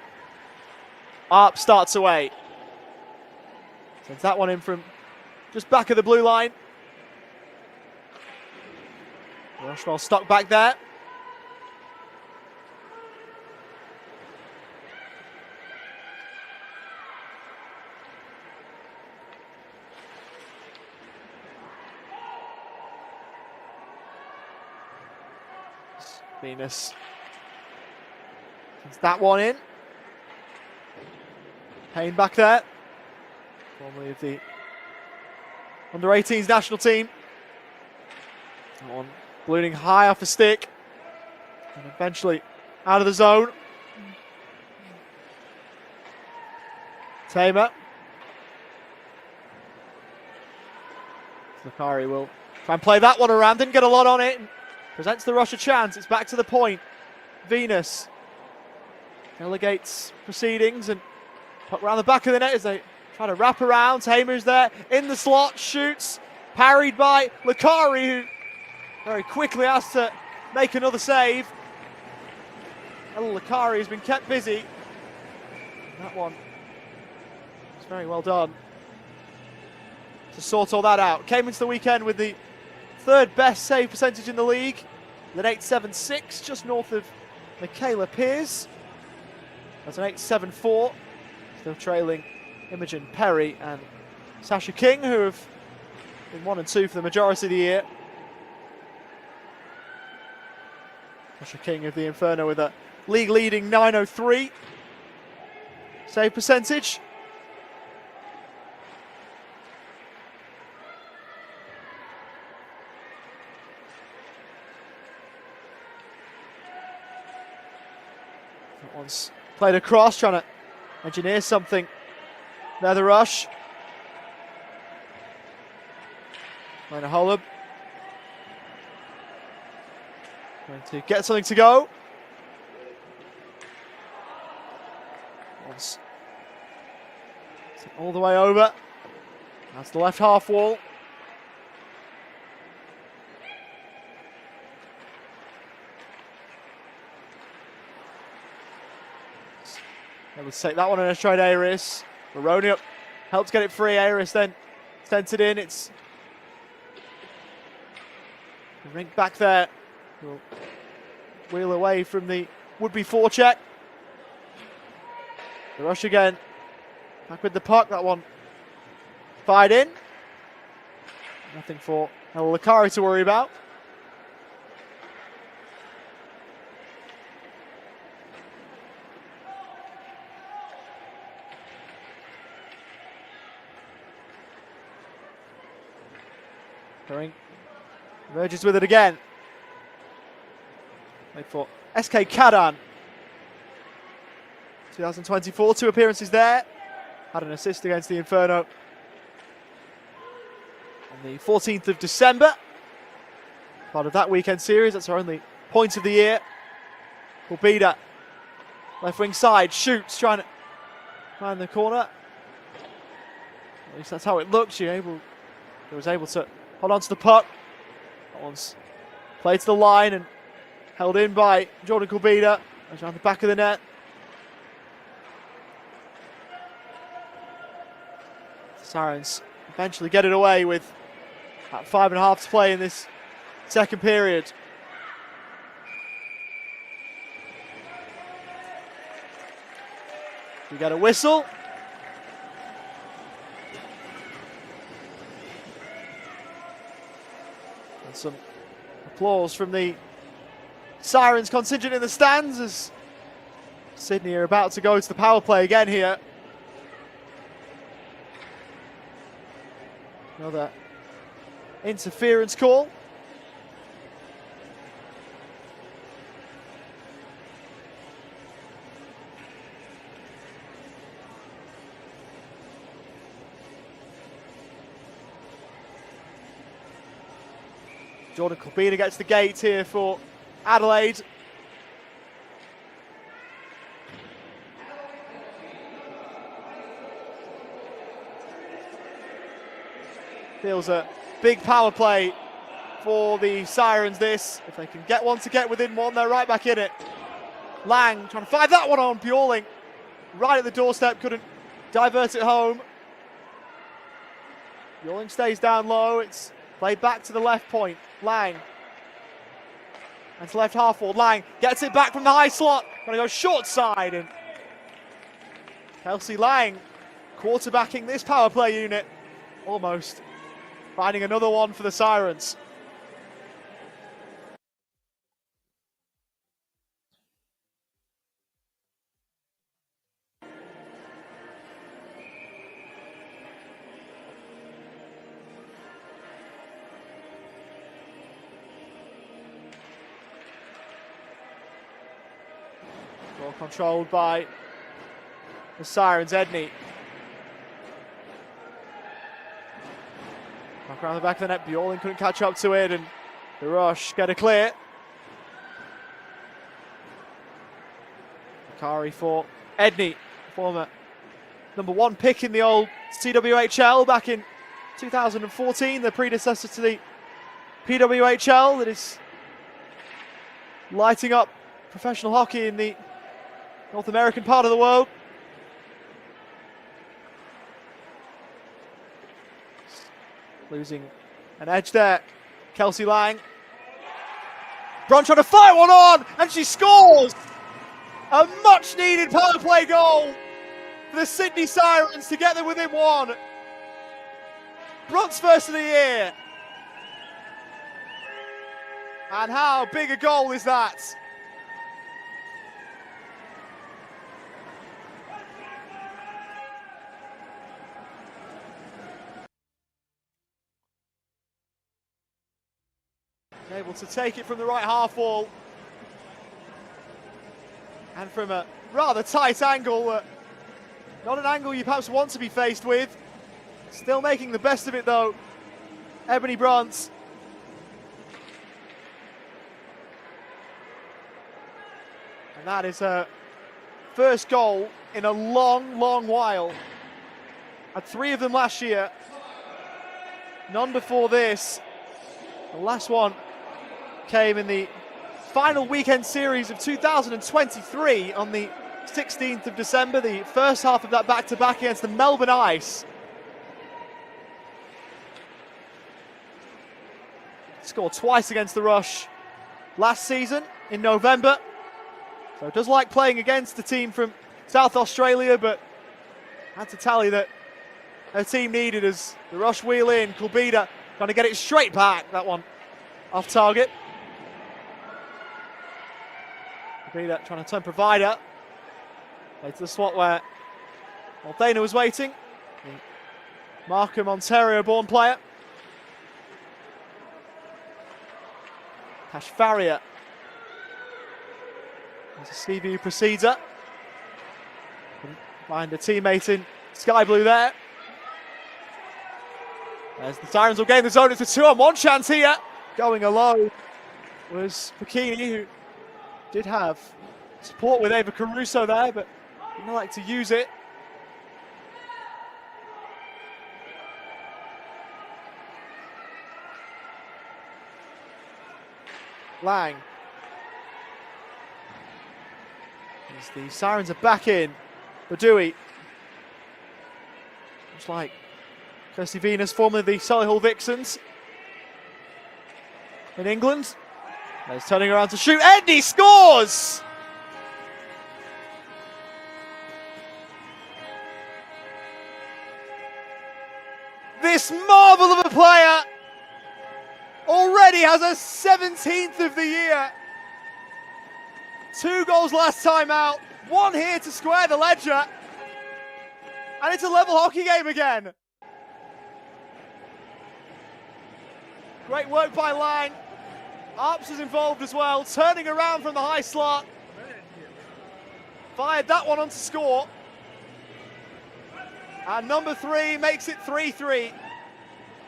Arp starts away. Sends that one in from just back of the blue line. Rush well stuck back there. Venus sends that one in. Payne back there. Formerly of the under-18s national team. That one ballooning high off a stick. And eventually out of the zone. Tamer. Zakari will try and play that one around. Didn't get a lot on it. Presents the Rush a chance. It's back to the point. Venus delegates proceedings and puck around the back of the net as they try to wrap around. Tamer's there in the slot, shoots, parried by Lakari, who very quickly has to make another save. Lakari has been kept busy. That one was very well done to sort all that out. Came into the weekend with the third best save percentage in the league, with an 8.76, just north of Michaela Pearce. That's an 8.74, still trailing Imogen Perry and Sasha King, who have been 1 and 2 for the majority of the year. Sasha King of the Inferno with a league-leading 9.03 save percentage. One's played across, trying to engineer something. There the Rush. Lena Holub going to get something to go. One's all the way over. That's the left half wall. Able to take that one and a tried Aris. Baroni up, helps get it free. Aris then sends it in. It's the rink back there. Will wheel away from the would-be forecheck. The Rush again. Back with the puck. That one fired in. Nothing for Lakari to worry about. Emerges with it again. Played for SK Kadan. 2024, 2 appearances there. Had an assist against the Inferno the 14th of December. Part of that weekend series. That's our only point of the year. Kulbida, left wing side, shoots, trying to find the corner. At least that's how it looks. He was able to hold on to the puck. That one's played to the line and held in by Jordan Kulbida. Around the back of the net. Sirens eventually get it away with about 5.5 to play in this second period. We get a whistle. And some applause from the Sirens contingent in the stands as Sydney are about to go to the power play again here. Another interference call. Jordan Kulbida gets the gate here for Adelaide. Feels a big power play for the Sirens this. If they can get one to get within one, they're right back in it. Lang trying to find that one on Bjorling. Right at the doorstep, couldn't divert it home. Bjorling stays down low. It's played back to the left point. Lang. And to left half forward. Lang gets it back from the high slot. Gonna go short side. And Kelsey Lang quarterbacking this power play unit. Almost. Finding another one for the Sirens. Ball controlled by the Sirens. Edney. Back around the back of the net, Bjorling couldn't catch up to it, and the Rush get a clear. Akari for Edney, former #1 pick in the old CWHL back in 2014, the predecessor to the PWHL that is lighting up professional hockey in the North American part of the world. Losing an edge there. Kelsey Lang. Bron trying to fire one on, and she scores! A much needed power play goal for the Sydney Sirens to get them within one. Bron's first of the year. And how big a goal is that? Able to take it from the right half wall. And from a rather tight angle. Not an angle you perhaps want to be faced with. Still making the best of it though. Ebony Brunt. And that is her first goal in a long, long while. Had 3 of them last year. None before this. The last one came in the final weekend series of 2023 on the 16th of December, the first half of that back-to-back against the Melbourne Ice. Scored twice against the Rush last season in November. So does like playing against the team from South Australia, but had to tally that her team needed as the Rush wheel in. Kulbida trying to get it straight back. That one off target. Kulbida trying to turn provider. Played to the spot where Dana was waiting. The Markham, Ontario-born player. Tash Farrier. There's a Stevie who precedes her. Find a teammate in sky blue there. As the Sirens will gain the zone, it's a 2-on-1 chance here. Going alone was Bikini, who did have support with Ava Caruso there, but didn't like to use it. Lang. As the Sirens are back in. Badui. Looks like Kirsty Venus, formerly the Solihull Vixens in England. He's turning around to shoot. Edney scores! This marvel of a player already has a 17th of the year. 2 goals last time out, 1 here to square the ledger. And it's a level hockey game again. Great work by Lang. Arps is involved as well, turning around from the high slot. Fired that one on to score. And number 3 makes it 3-3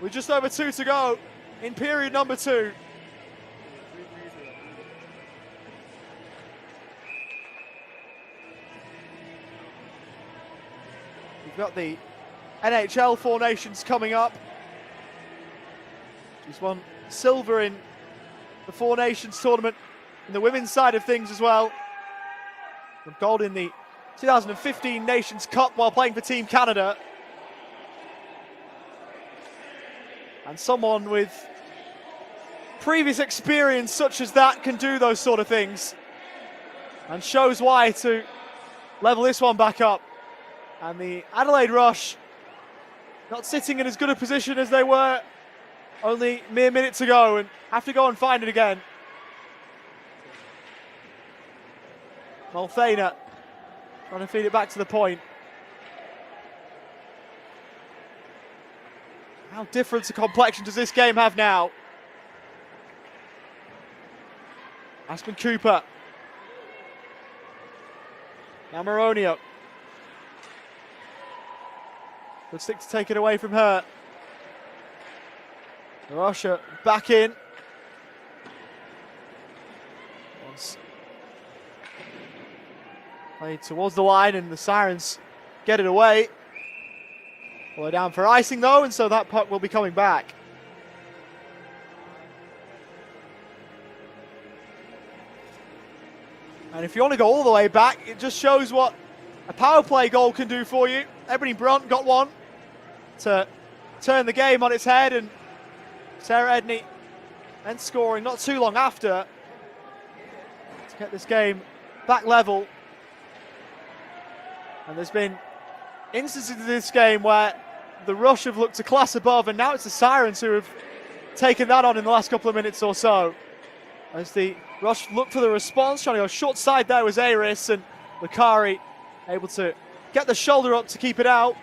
with just over 2 to go in period number 2. We've got the NHL Four Nations coming up. She's won silver in the Four Nations tournament in the women's side of things as well. And gold in the 2015 Nations Cup while playing for Team Canada. And someone with previous experience such as that can do those sort of things. And shows why to level this one back up. And the Adelaide Rush not sitting in as good a position as they were only mere minutes ago and have to go and find it again. Multhana trying to feed it back to the point. How different a complexion does this game have now? Aspen Cooper. Now Maronio. Good stick to take it away from her. Russia back in. Once played towards the line and the Sirens get it away. All the way down for icing though, and so that puck will be coming back. And if you want to go all the way back, it just shows what a power play goal can do for you. Ebony Brunt got one to turn the game on its head, and Sarah Edney then scoring not too long after to get this game back level. And there's been instances in this game where the Rush have looked a class above, and now it's the Sirens who have taken that on in the last couple of minutes or so. As the Rush look for the response, trying to go short side there was Aris, and Lucari able to get the shoulder up to keep it out.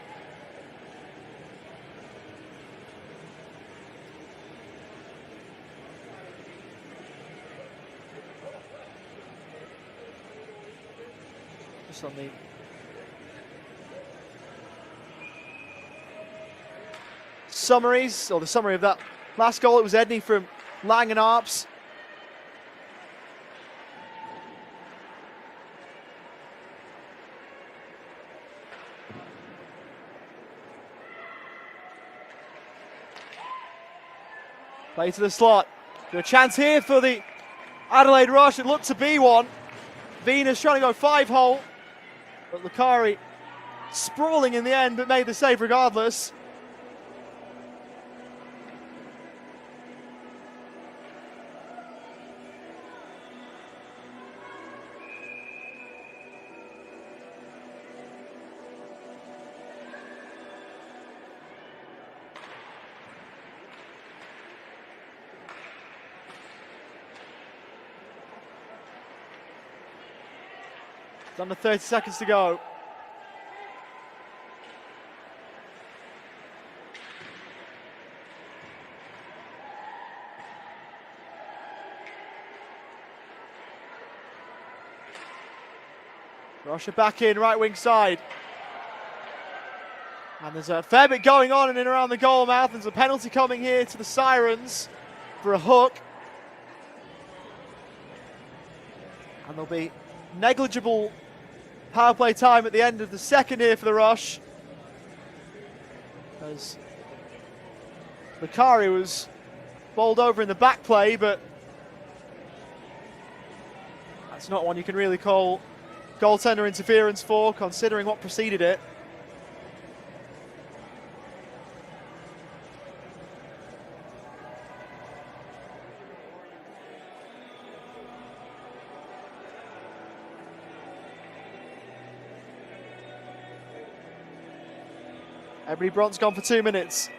Just on the summaries, or the summary of that last goal, it was Edney from Lang and Arps. Play to the slot. Got a chance here for the Adelaide Rush. It looked to be one. Venus trying to go 5-hole. But Lucari sprawling in the end, but made the save regardless. It's under 30 seconds to go. Russia back in, right wing side. And there's a fair bit going on in and around the goal mouth. There's a penalty coming here to the Sirens for a hook. And there'll be negligible power play time at the end of the second here for the Rush, as Bakari was bowled over in the back play, but that's not one you can really call goaltender interference for, considering what preceded it. Ebony Bront's gone for 2 minutes.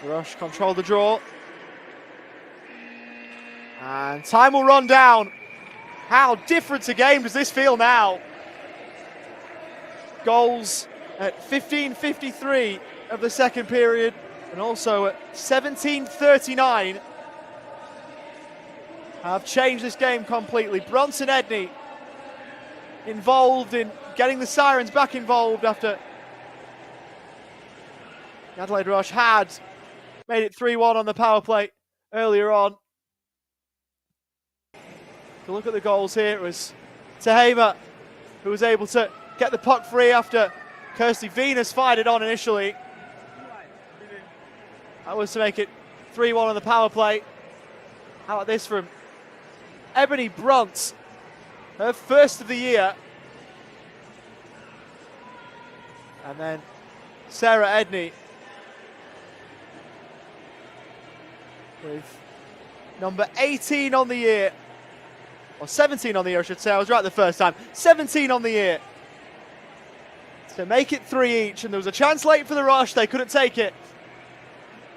Rush control the draw. And time will run down. How different a game does this feel now? Goals at 15:53 of the second period, and also at 17:39 have changed this game completely. Bronson Edney involved in getting the Sirens back involved after the Adelaide Rush had made it 3-1 on the power play earlier on. To look at the goals here, it was Tehema who was able to get the puck free after Kirsty Venus fired it on initially. That was to make it 3-1 on the power play. How about this from Ebony Brunt? Her first of the year. And then Sarah Edney with number 18 on the year. Or 17 on the year, I should say. I was right the first time. 17 on the year. To make it 3 each. And there was a chance late for the Rush. They couldn't take it.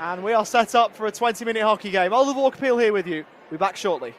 And we are set up for a 20-minute hockey game. Oliver Walker-Peel here with you. We'll be back shortly.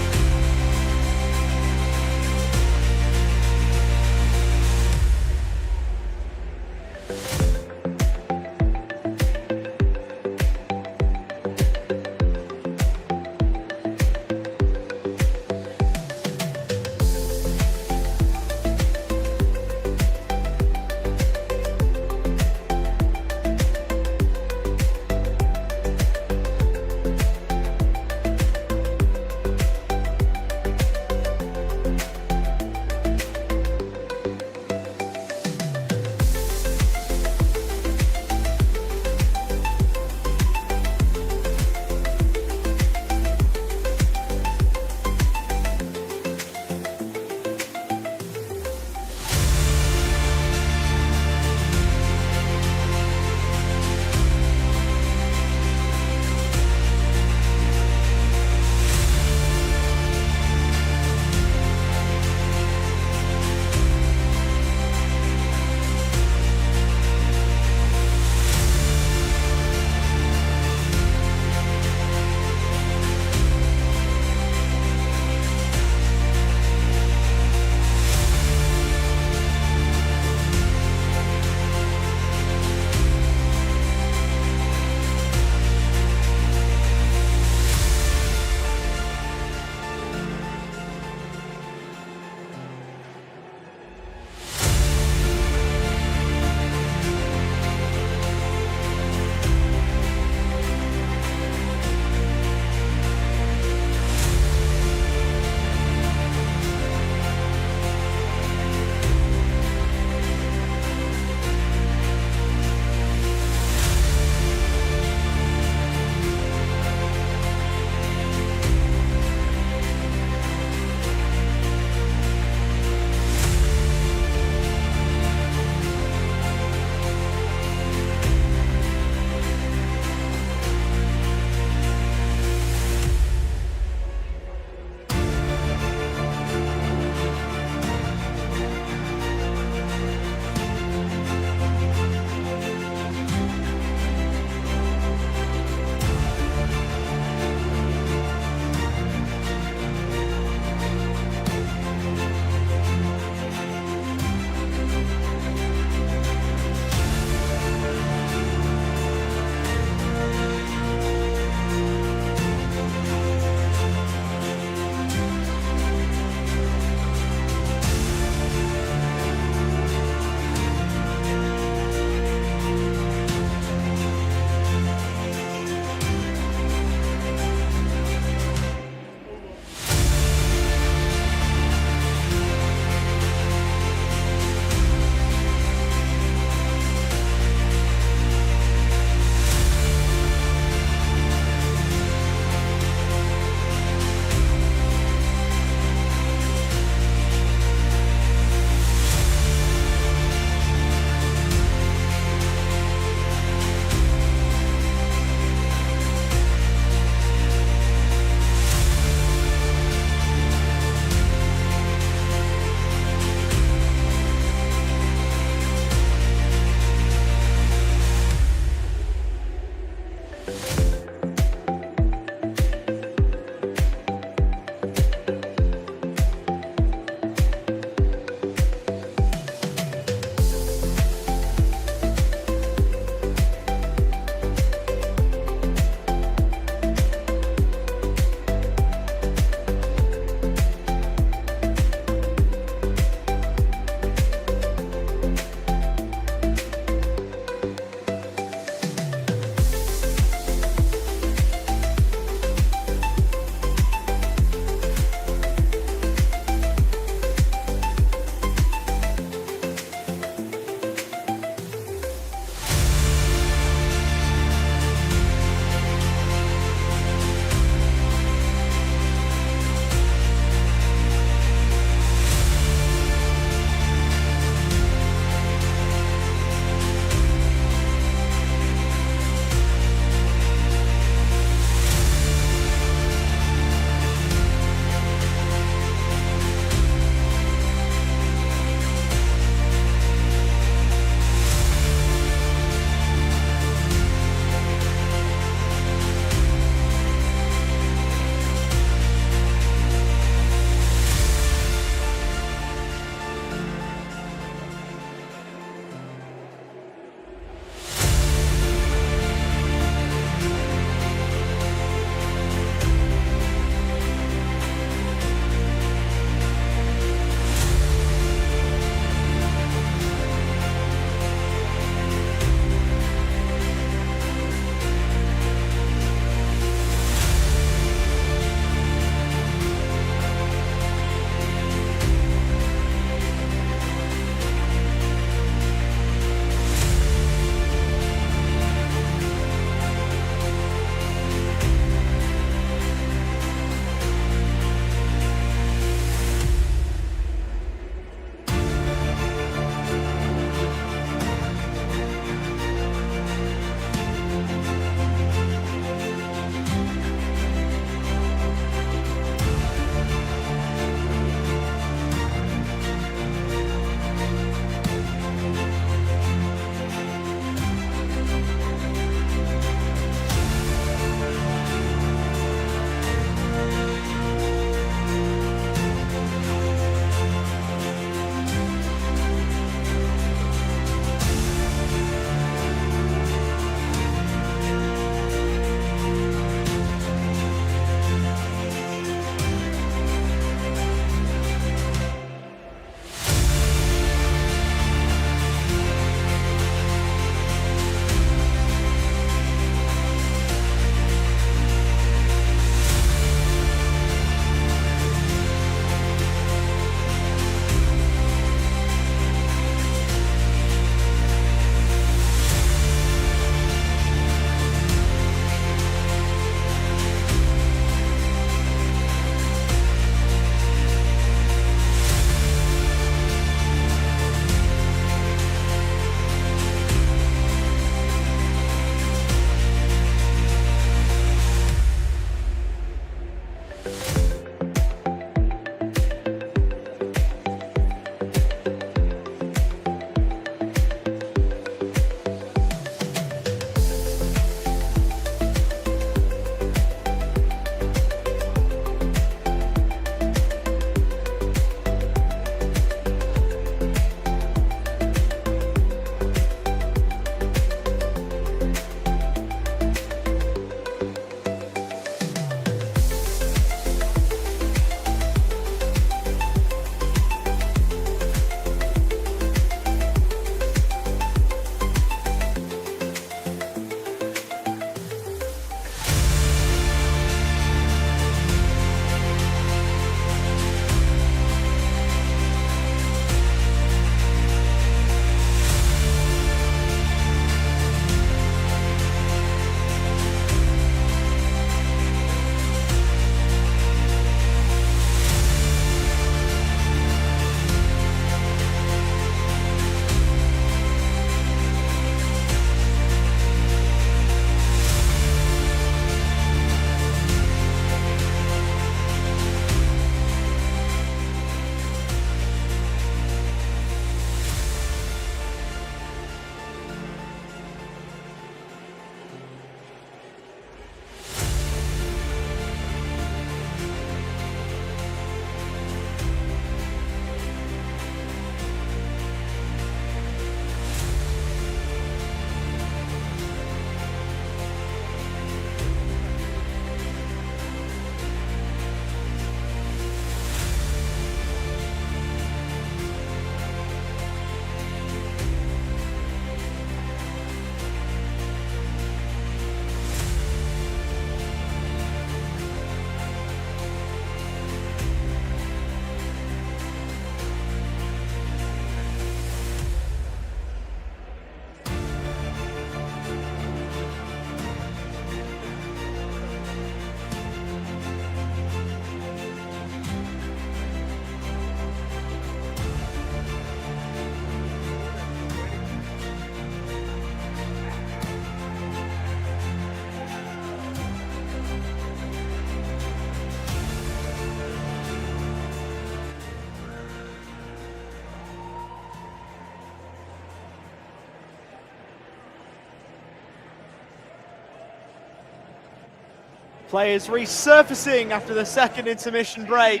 Players resurfacing after the second intermission break.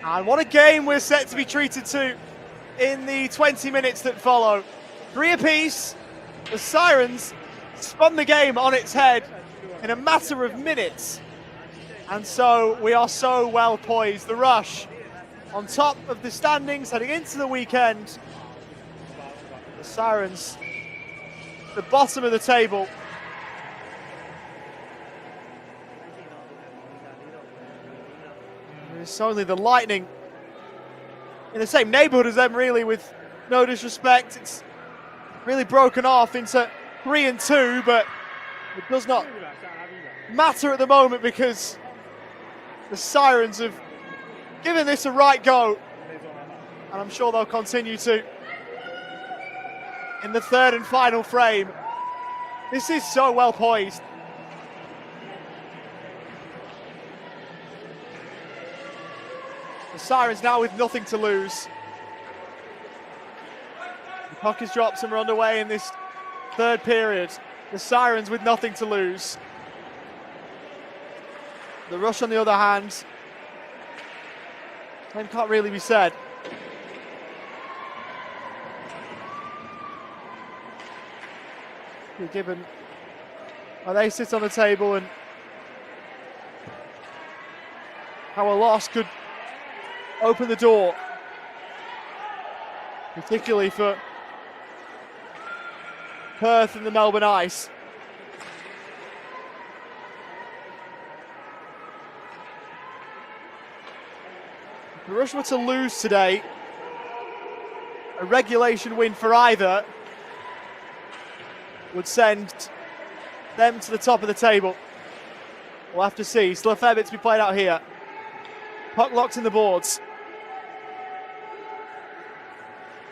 And what a game we're set to be treated to in the 20 minutes that follow. 3 apiece. The Sirens spun the game on its head in a matter of minutes. And so we are so well poised. The Rush on top of the standings heading into the weekend. The Sirens, the bottom of the table. It's only the Lightning in the same neighbourhood as them, really, with no disrespect. It's really broken off into 3 and 2, but it does not matter at the moment because the Sirens have given this a right go, and I'm sure they'll continue to in the third and final frame. This is so well poised. The Sirens now with nothing to lose. The puck is dropped and we're underway in this third period. The Sirens with nothing to lose. The Rush, on the other hand, same can't really be said. Given how they sit on the table and how a loss could open the door, particularly for Perth and the Melbourne Ice. If the Rush were to lose today, a regulation win for either would send them to the top of the table. We'll have to see. Still a fair bit to be played out here. Puck locked in the boards.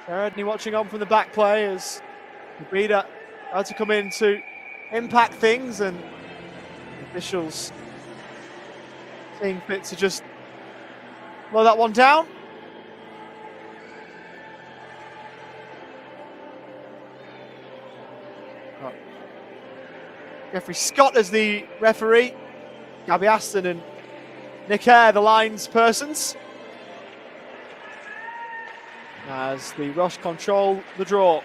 Sarah Edney watching on from the back play as the beater had to come in to impact things, and officials seeing fit to just blow that one down. Jeffrey Scott as the referee, Gabby Aston and Nick Eyre the lines persons, as the Rush control the draw.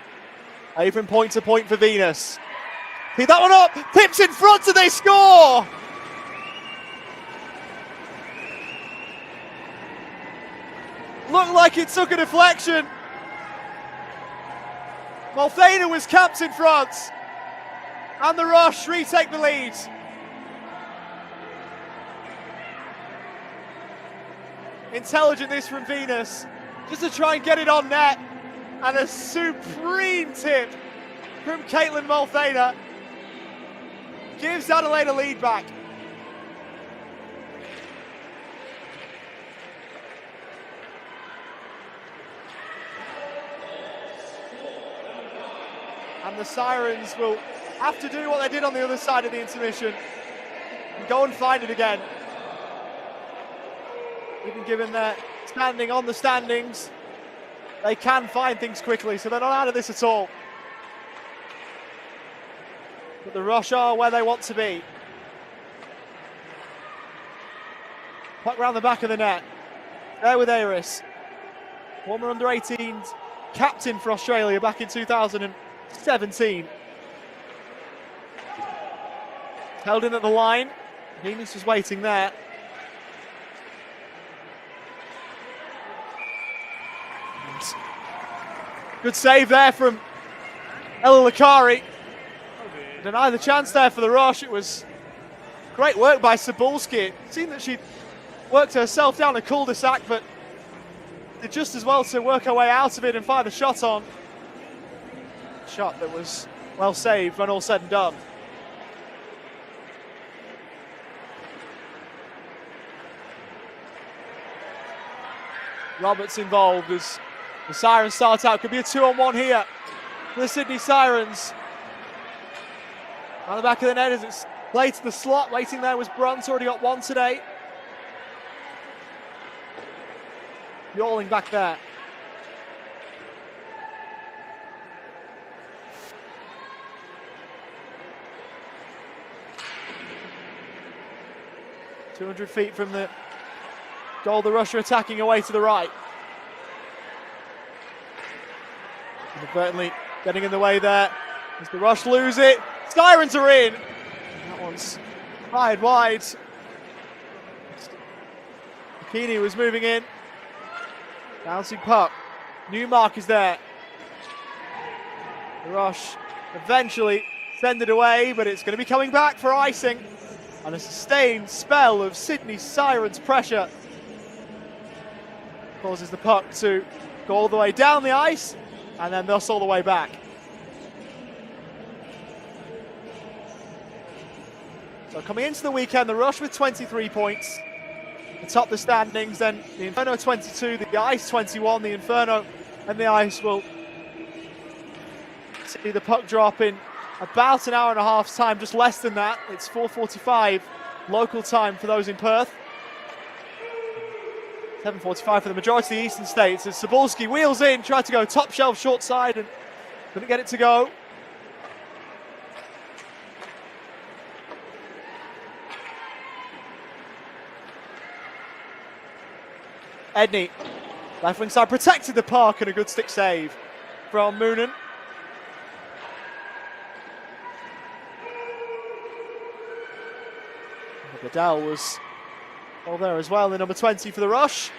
Even point to point for Venus. Pick that one up, tips in front and they score! Looked like it took a deflection. Malthana was capped in front, and the Rush retake the lead. Intelligent this from Venus, just to try and get it on net, and a supreme tip from Caitlin Malthana gives Adelaide a lead back. And the Sirens will have to do what they did on the other side of the intermission and go and find it again. Even given their standing on the standings, they can find things quickly, so they're not out of this at all. But the Rush are where they want to be. Puck round the back of the net. There with Aris. Former under-18s captain for Australia back in 2017. Held in at the line. Venus was waiting there. Good save there from Ella Lakari. Deny the chance there for the Rush. It was great work by Cebulski. It seemed that she worked herself down a cul-de-sac, but did just as well to work her way out of it and fire the shot on. Shot that was well saved when all said and done. Roberts involved as the Sirens start out. Could be a 2-on-1 here for the Sydney Sirens. On the back of the net as it's played to the slot. Waiting there was Brunt, already got one today. Yawling back there. 200 feet from the goal, the rusher attacking away to the right. Inadvertently getting in the way there. As the Rush lose it. Sirens are in. And that one's fired wide. Bikini was moving in. Bouncing puck. Newmark is there. The Rush eventually send it away, but it's going to be coming back for icing. And a sustained spell of Sydney Sirens pressure causes the puck to go all the way down the ice and then thus all the way back. So coming into the weekend, the Rush with 23 points. Atop the standings, then the Inferno 22, the Ice 21. The Inferno and the Ice will see the puck drop in about an hour and a half's time, just less than that. It's 4:45 local time for those in Perth. 7:45 for the majority of the eastern states as Cebulski wheels in, tried to go top shelf short side and couldn't get it to go. Edney, left wing side, protected the park and a good stick save from Moonen. Goodell was all there as well, the number 20 for the Rush.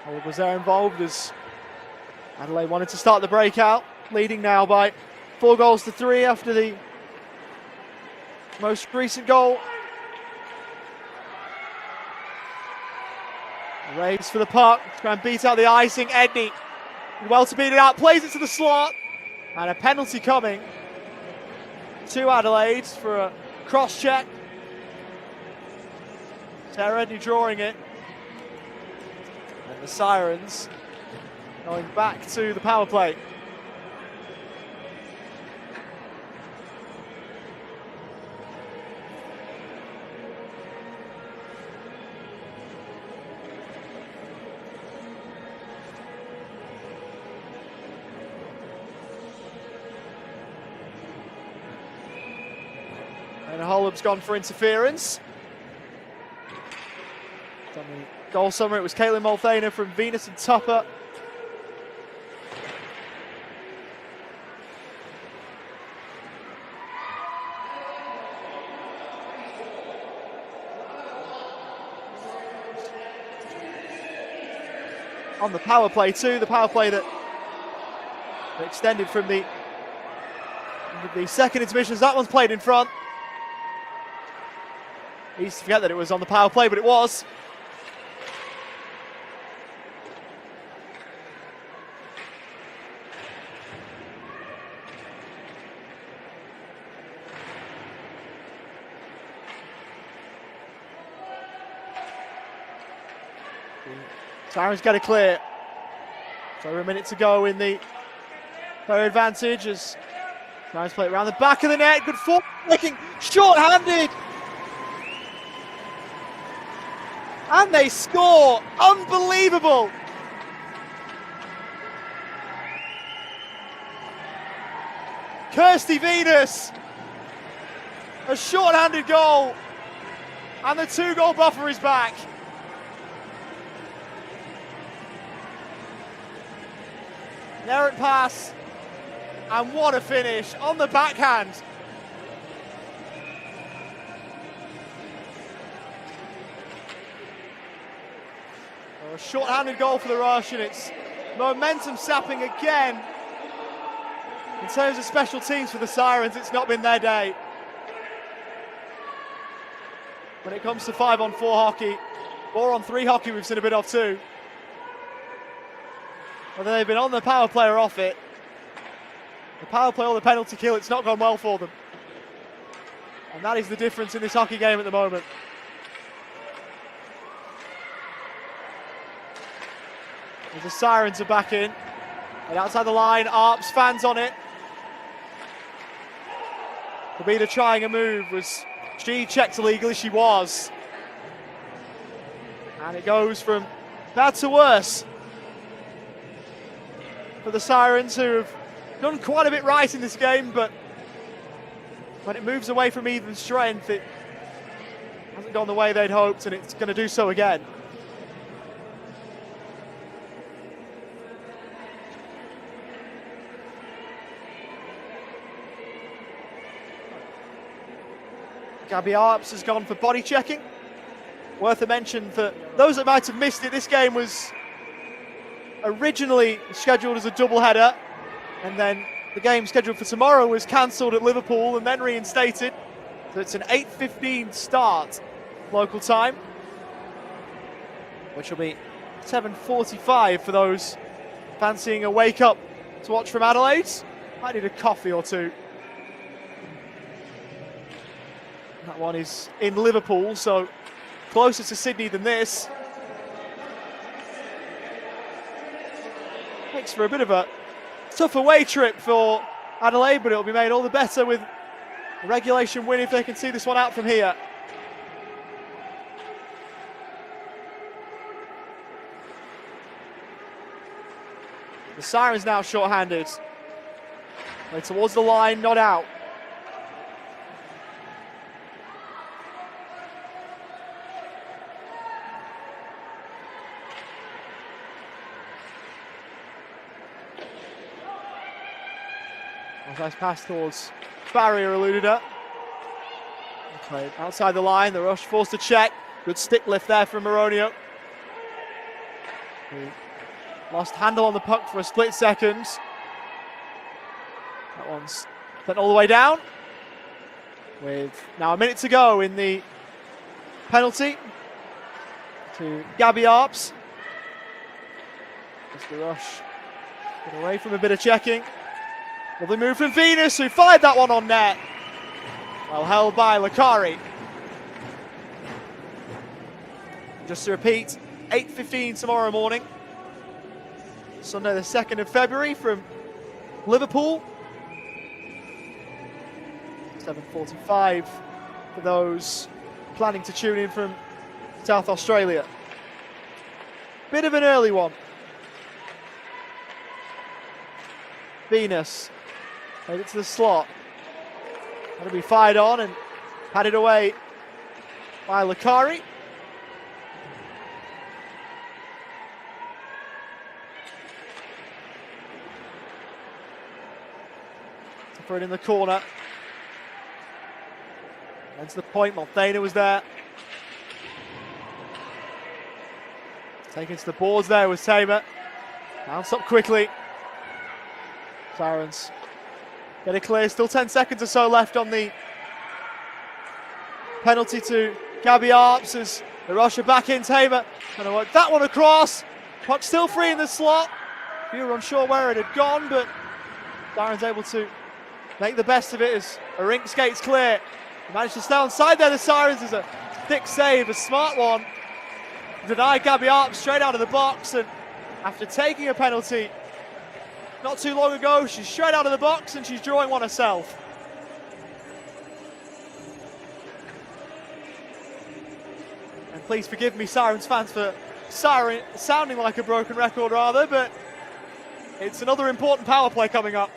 Howard was there involved as Adelaide wanted to start the breakout, leading now by 4-3 after the most recent goal. Race for the puck, try and beat out the icing. Edney, well to beat it out, plays it to the slot, and a penalty coming to Adelaide for a cross check. Sarah Edney drawing it. And the Sirens going back to the power play. And Holub's gone for interference. On the goal summary, it was Caitlin Multhana from Venus and Tupper. On the power play too, the power play that extended from the second intermissions. That one's played in front. Easy to forget that it was on the power play, but it was. Sirens get it clear. So over a minute to go in the player advantage as Sirens play it around the back of the net. Good forward making, short-handed. And they score. Unbelievable. Kirsty Venus. A short-handed goal. And the 2-goal buffer is back. An errant pass. And what a finish on the backhand. A short-handed goal for the Rush, and it's momentum sapping again. In terms of special teams for the Sirens, it's not been their day. When it comes to 5-on-4 hockey, 4-on-3 hockey we've seen a bit of too. Whether they've been on the power play or off it, the power play or the penalty kill, it's not gone well for them. And that is the difference in this hockey game at the moment. As the Sirens are back in. And outside the line, Arps, fans on it. Babina trying a move. Was she checked illegally? She was. And it goes from bad to worse for the Sirens, who have done quite a bit right in this game, but when it moves away from even strength, it hasn't gone the way they'd hoped, and it's going to do so again. Gabby Arps has gone for body checking. Worth a mention for those that might have missed it, this game was originally scheduled as a double-header, and then the game scheduled for tomorrow was cancelled at Liverpool and then reinstated. So it's an 8:15 start local time, which will be 7:45 for those fancying a wake-up to watch from Adelaide. Might need a coffee or two. That one is in Liverpool, so closer to Sydney than this. Makes for a bit of a tough away trip for Adelaide, but it'll be made all the better with a regulation win if they can see this one out from here. The Sirens now short-handed. Play towards the line, not out. Nice pass towards barrier, eluded her. Okay, outside the line, the rush forced to check. Good stick lift there from Moronio. Lost handle on the puck for a split second. That one's sent all the way down. With now a minute to go in the penalty to Gabby Arps. Just the rush. Get away from a bit of checking. Lovely move from Venus, who fired that one on net. Well held by Lakari. Just to repeat, 8:15 tomorrow morning. Sunday the 2nd of February from Liverpool. 7:45 for those planning to tune in from South Australia. Bit of an early one. Venus made it to the slot. Had to be fired on and padded away by Lakari. For it in the corner. And to the point, Malthana was there. Taken to the boards there was Tamer. Bounce up quickly. Sirens get it clear. Still 10 seconds or so left on the penalty to Gabby Arps as the rusher back in. Tamer trying to work that one across. Puck still free in the slot. We were unsure where it had gone, but Sirens able to make the best of it as a rink skates clear. They managed to stay onside there. The Sirens is a thick save, a smart one. Deny Gabby Arps straight out of the box, and after taking a penalty not too long ago, she's straight out of the box and she's drawing one herself. And please forgive me, Sirens fans, for sounding like a broken record rather, but it's another important power play coming up.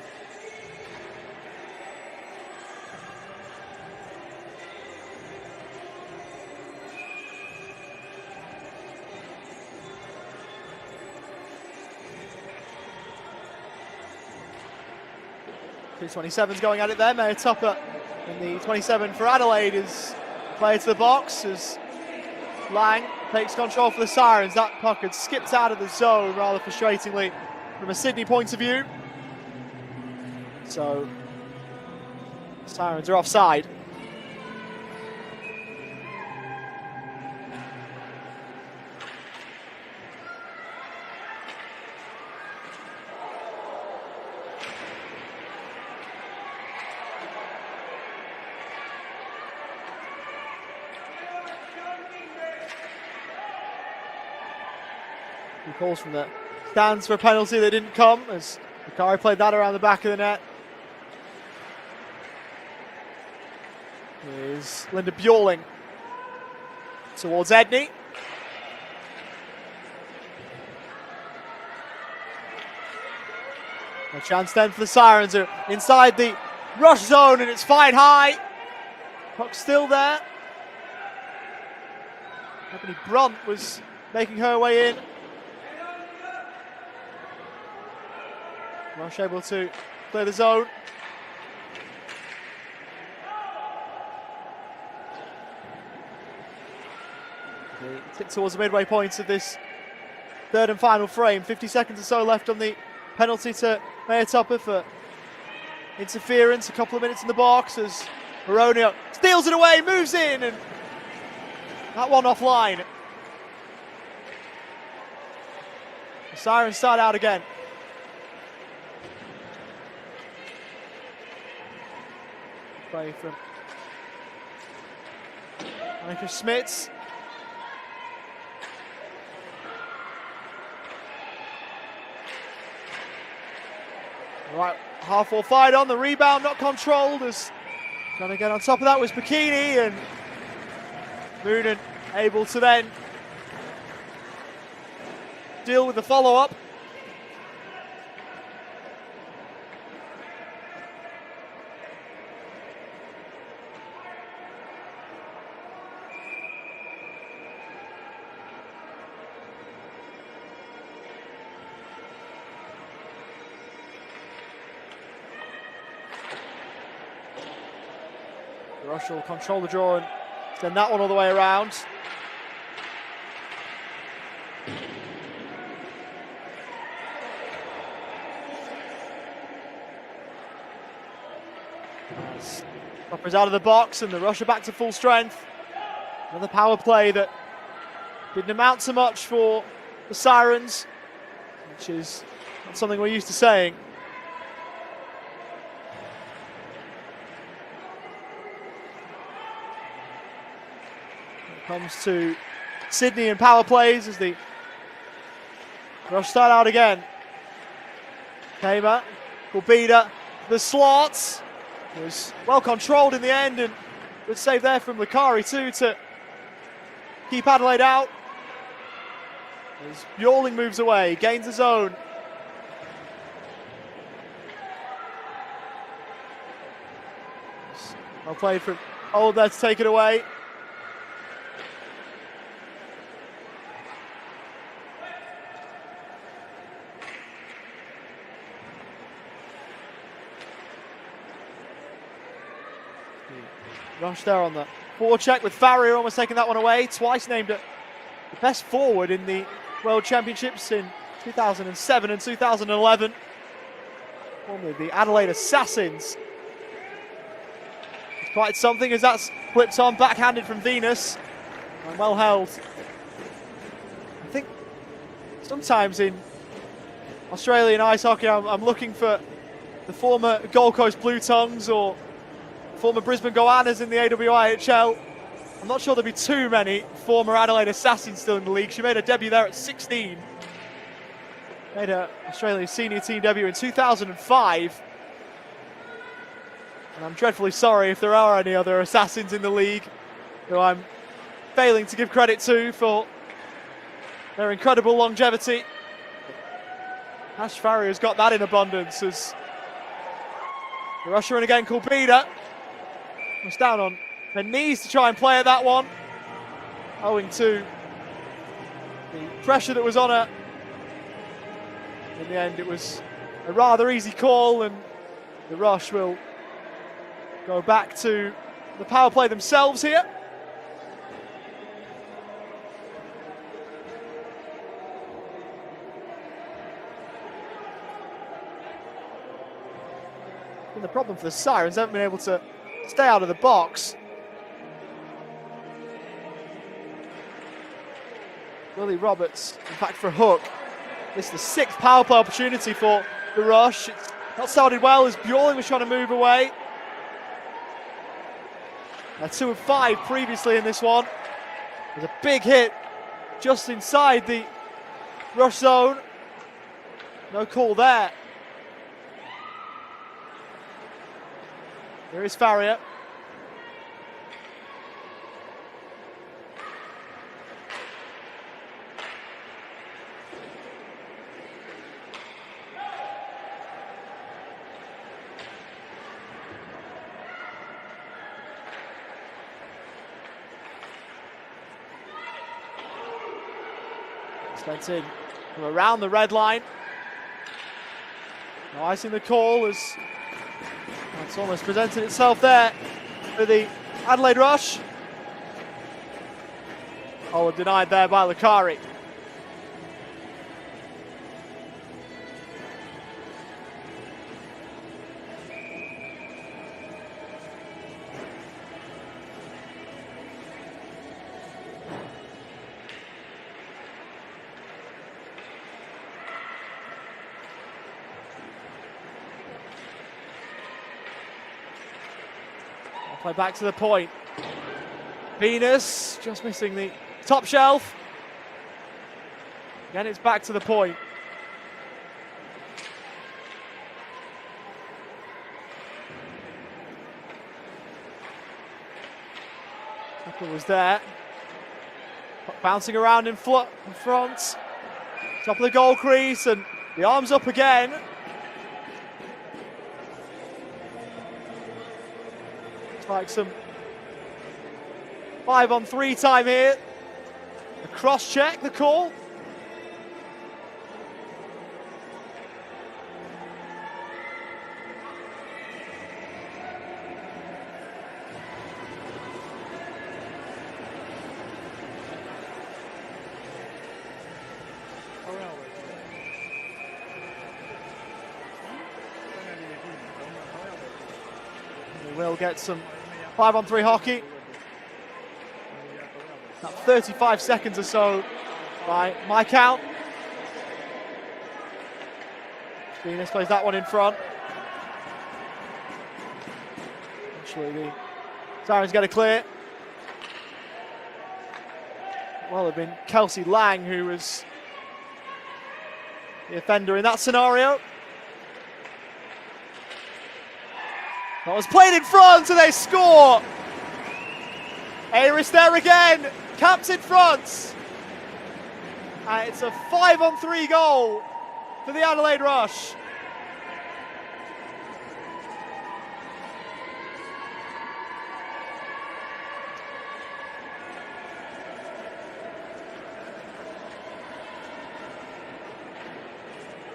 Two 27s going at it there. Mayor Tupper in the 27 for Adelaide is played to the box as Lang takes control for the Sirens. That puck had skipped out of the zone rather frustratingly from a Sydney point of view. So Sirens are offside. Calls from the stands for a penalty that didn't come as Lakari played that around the back of the net. is Linda Bjorling towards Edney. A chance then for the Sirens who are inside the rush zone, and it's fired high. Puck still there. Ebony Brunt was making her way in. Rush able to clear the zone. Tip towards the midway point of this third and final frame. 50 seconds or so left on the penalty to Maya Tupper for interference. A couple of minutes in the box as Moronio steals it away, moves in, and that one offline. The Sirens start out again. Play from Annika Smits. Right, half-wall fired on, the rebound not controlled as trying to get on top of that was Bikini, and Moonen able to then deal with the follow-up. Rush will control the draw and send that one all the way around. Tupper's out of the box and the Rush are back to full strength. Another power play that didn't amount to much for the Sirens, which is not something we're used to saying. Comes to Sydney and power plays as the Rush start out again. Kamer, Corbida, the slots. It was well controlled in the end, and good save there from Lucari too to keep Adelaide out. As Bjorling moves away, gains the zone. Well played from Old there to take it away. Rush there on the forecheck with Farrier almost taking that one away. Twice named it the best forward in the World Championships in 2007 and 2011. Formerly the Adelaide Assassins. It's quite something as that's flipped on, backhanded from Venus. And well held. I think sometimes in Australian ice hockey I'm looking for the former Gold Coast Blue Tongues or former Brisbane Goannas in the AWIHL. I'm not sure there'll be too many former Adelaide Assassins still in the league. She made her debut there at 16. Made her Australia's senior team debut in 2005. And I'm dreadfully sorry if there are any other Assassins in the league who I'm failing to give credit to for their incredible longevity. Ash Farrier's got that in abundance as the rusher in again, Corbida. Was down on her knees to try and play at that one, owing to the pressure that was on her. In the end, it was a rather easy call, and the Rush will go back to the power play themselves here. And the problem for the Sirens, they haven't been able to stay out of the box. Willie Roberts, in fact, for a hook. This is the sixth power play opportunity for the Rush. It's not started well as Bjorling was trying to move away. 2 of 5 previously in this one. There's a big hit just inside the Rush zone. No call there. Here is Farrier. Spent in from around the red line. No icing the call as it's almost presented itself there for the Adelaide rush. Oh, denied there by Lucari. Play back to the point. Venus just missing the top shelf. Again, it's back to the point. Tucker was there. Bouncing around in front. Top of the goal crease and the arms up again. Like some 5-on-3 time here. A cross check, the call. We will get some 5-on-3 hockey. About 35 seconds or so by my count. Venus plays that one in front. Actually, the Sirens get a clear. Well, it'd been Kelsey Lang who was the offender in that scenario. That was played in front and they score. Aris there again, caps in front. And it's a 5-on-3 goal for the Adelaide Rush.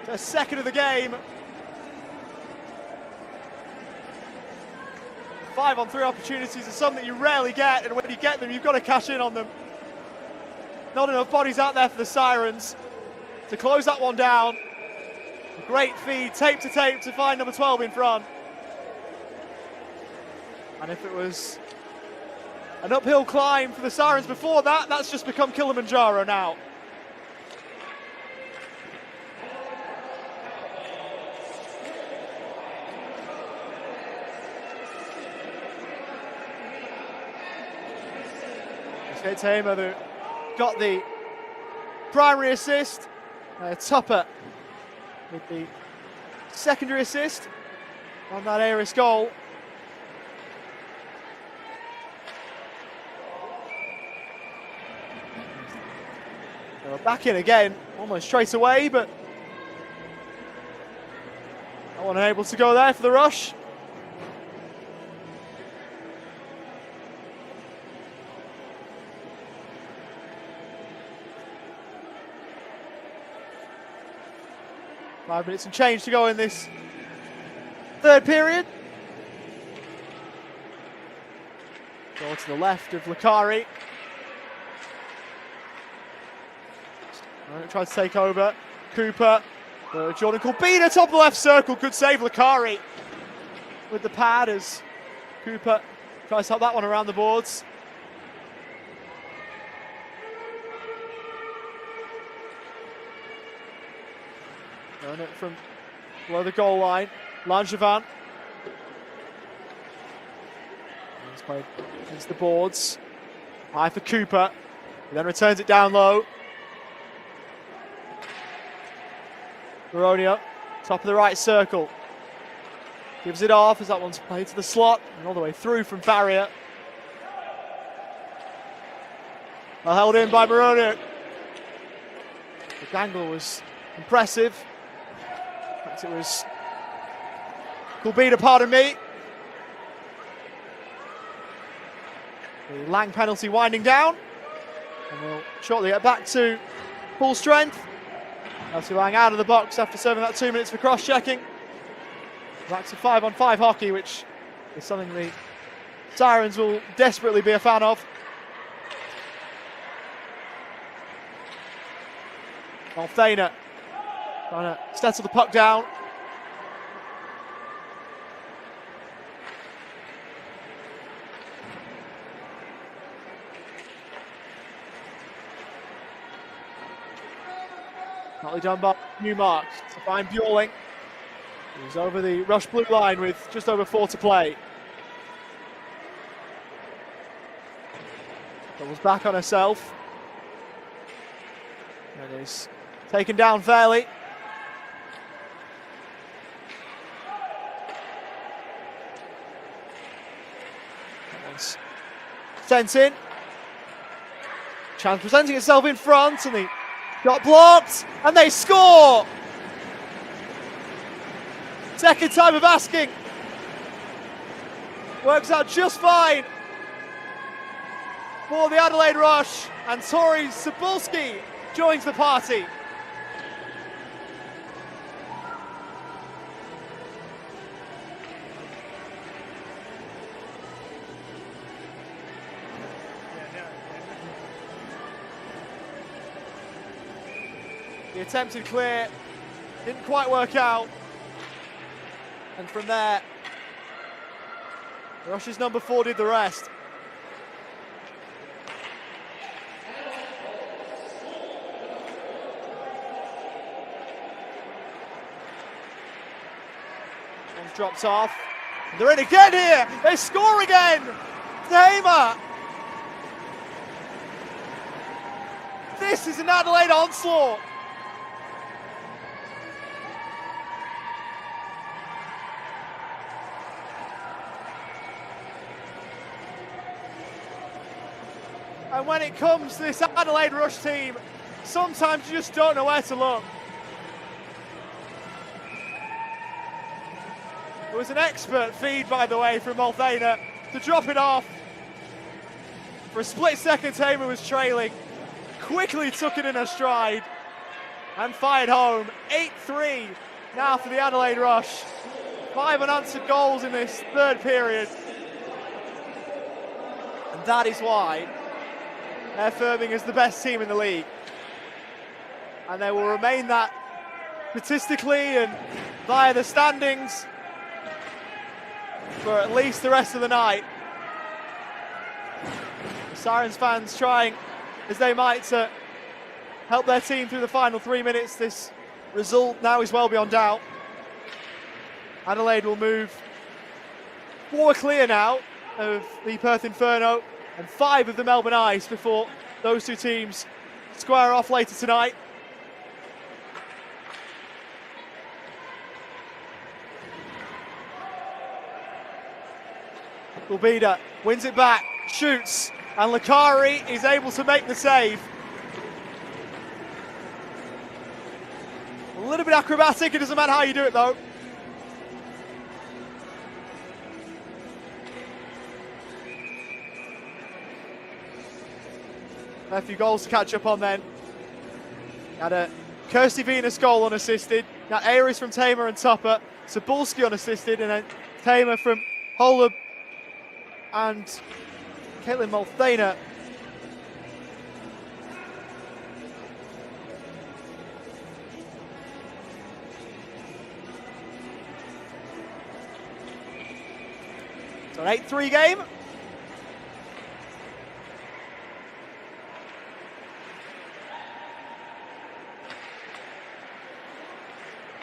The second of the game. 5-on-3 opportunities are something you rarely get, and when you get them, you've got to cash in on them. Not enough bodies out there for the Sirens to close that one down. A great feed, tape to find number 12 in front. And if it was an uphill climb for the Sirens before that, that's just become Kilimanjaro now. It's Hamer who got the primary assist. Tupper with the secondary assist on that Aris goal. They were back in again, almost straight away, but no one able to go there for the rush. Five minutes and change to go in this third period. Go to the left of Lucari. Tries to take over. Cooper. Jordan Corbina, top of the left circle. Good save, Lucari with the pad as Cooper tries to help that one around the boards. Throwing it from below the goal line. Langevin. He's played against the boards. High for Cooper. He then returns it down low. Baronia, top of the right circle. Gives it off as that one's played to the slot and all the way through from Farrier. Well held in by Baronia. The dangle was impressive. In fact, it was Corbina, pardon me. The Lang penalty winding down. And we'll shortly get back to full strength. Elsie Wang out of the box after serving that 2 minutes for cross-checking. Back to 5-on-5 hockey, which is something the Sirens will desperately be a fan of. Malthana trying to settle the puck down. Partly done by Newmark to find Bjorling. He's over the rush blue line with just over 4 to play. Doubles back on herself. And is taken down fairly. And sent in. Chance presenting itself in front, and the got blocked, and they score! Second time of asking. Works out just fine for the Adelaide Rush, and Tori Cebulski joins the party. The attempted clear didn't quite work out. And from there, Rush's number 4 did the rest. One's dropped off. They're in again here. They score again. Tamer. This is an Adelaide onslaught. And when it comes to this Adelaide Rush team, sometimes you just don't know where to look. It was an expert feed, by the way, from Malthana to drop it off. For a split second, Tamer was trailing, quickly took it in her stride and fired home. 8-3 now for the Adelaide Rush. 5 unanswered goals in this third period. And that is why they're firming as the best team in the league. And they will remain that statistically and via the standings for at least the rest of the night. The Sirens fans trying as they might to help their team through the final 3 minutes. This result now is well beyond doubt. Adelaide will move 4 clear now of the Perth Inferno and 5 of the Melbourne Ice before those two teams square off later tonight. Gulbida wins it back, shoots, and Lakari is able to make the save. A little bit acrobatic, it doesn't matter how you do it though. A few goals to catch up on then. Had a Kirsty Venus goal unassisted. Now Aries from Tamer and Tupper. Cebulski unassisted, and then Tamer from Holub and Caitlin Malthana. It's an 8-3 game.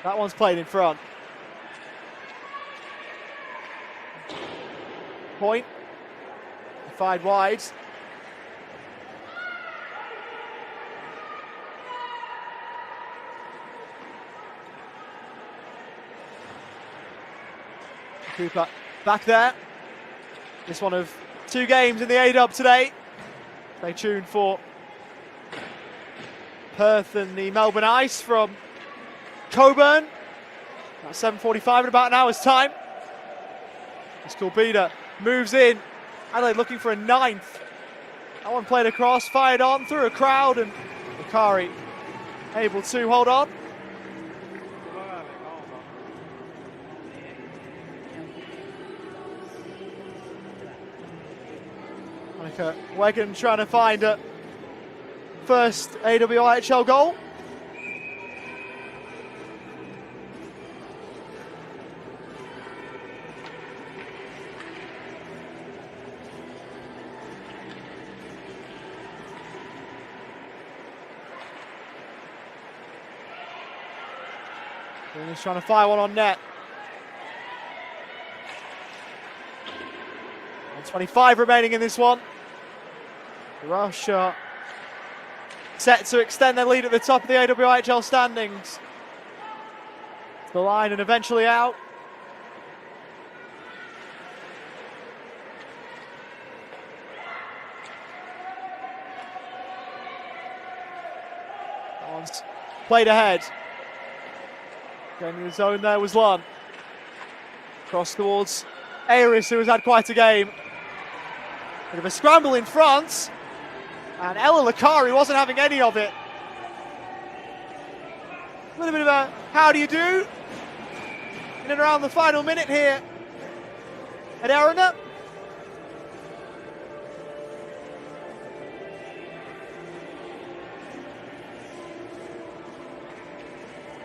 That one's played in front. Point. Fired wide. Cooper back there. This one of 2 games in the A-Dub today. Stay tuned for Perth and the Melbourne Ice from Coburn at 7:45 in about an hour's time. As Gulbida moves in, Adelaide looking for a 9th. That one played across, fired on through a crowd, and Lakari able to hold on. Monica Wegan trying to find a first AWIHL goal. He's trying to fire one on net. 25 remaining in this one. Rush set to extend their lead at the top of the AWIHL standings. To the line and eventually out. One's played ahead. Going in the zone there was Lund. Cross towards Aris, who has had quite a game. Bit of a scramble in front. And Ella Lakari wasn't having any of it. A little bit of a how do you do? In and around the final minute here at Arena.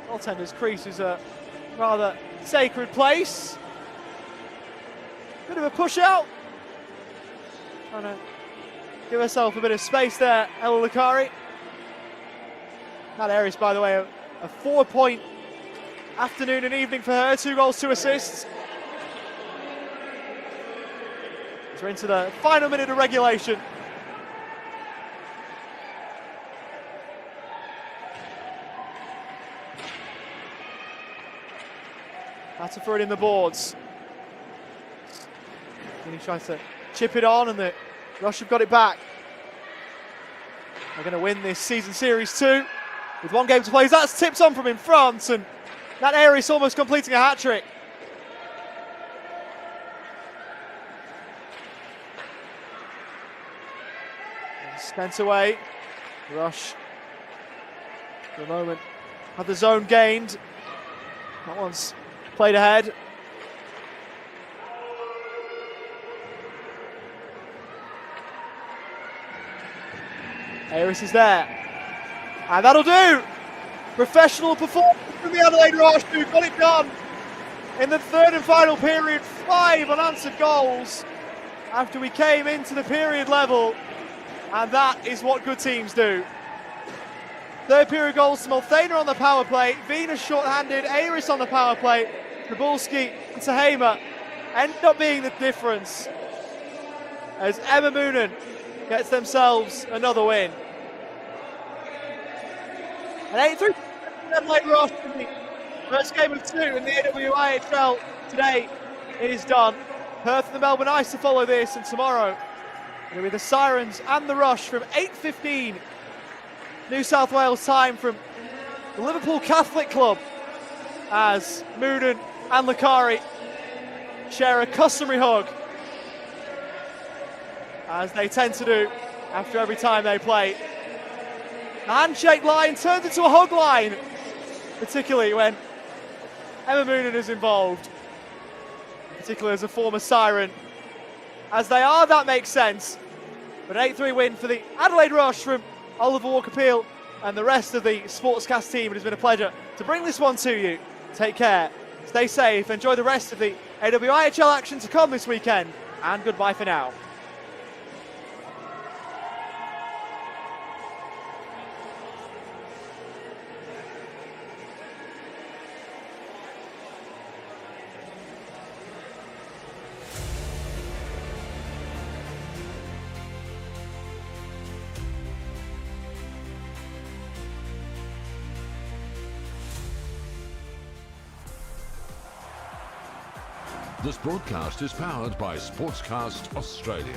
Goaltender's crease is a rather sacred place. Bit of a push out. Trying to give herself a bit of space there, Ella Lakari. That Aries, by the way, a 4-point afternoon and evening for her. 2 goals, 2 assists. We're into the final minute of regulation. That's a throw in the boards. And he tries to chip it on, and the Rush have got it back. They're going to win this season series 2 with 1 game to play. That's tipped on from in front, and that Aries almost completing a hat-trick. Spent away. Rush, for the moment, had the zone gained. That one's played ahead. Aris is there. And that'll do. Professional performance from the Adelaide Rush, who got it done in the 3rd and final period. 5 unanswered goals after we came into the period level. And that is what good teams do. 3rd period goals to Multhana on the power play. Venus short-handed. Aris on the power play. Trabulski and Tahema end up being the difference as Emma Moonen gets themselves another win. An 8-3 Adelaide Rush in the first game of 2 in the AWIHL today is done. Perth and the Melbourne Ice to follow this, and tomorrow it'll be the Sirens and the Rush from 8:15 New South Wales time from the Liverpool Catholic Club, as Moonen and Lakari share a customary hug, as they tend to do after every time they play. The handshake line turns into a hug line, particularly when Emma Moonen is involved, particularly as a former Siren. As they are, that makes sense. But an 8-3 win for the Adelaide Rush from Oliver Walker-Peel and the rest of the Sportscast team. It has been a pleasure to bring this one to you. Take care, stay safe, enjoy the rest of the AWIHL action to come this weekend, and goodbye for now. This broadcast is powered by Sportscast Australia.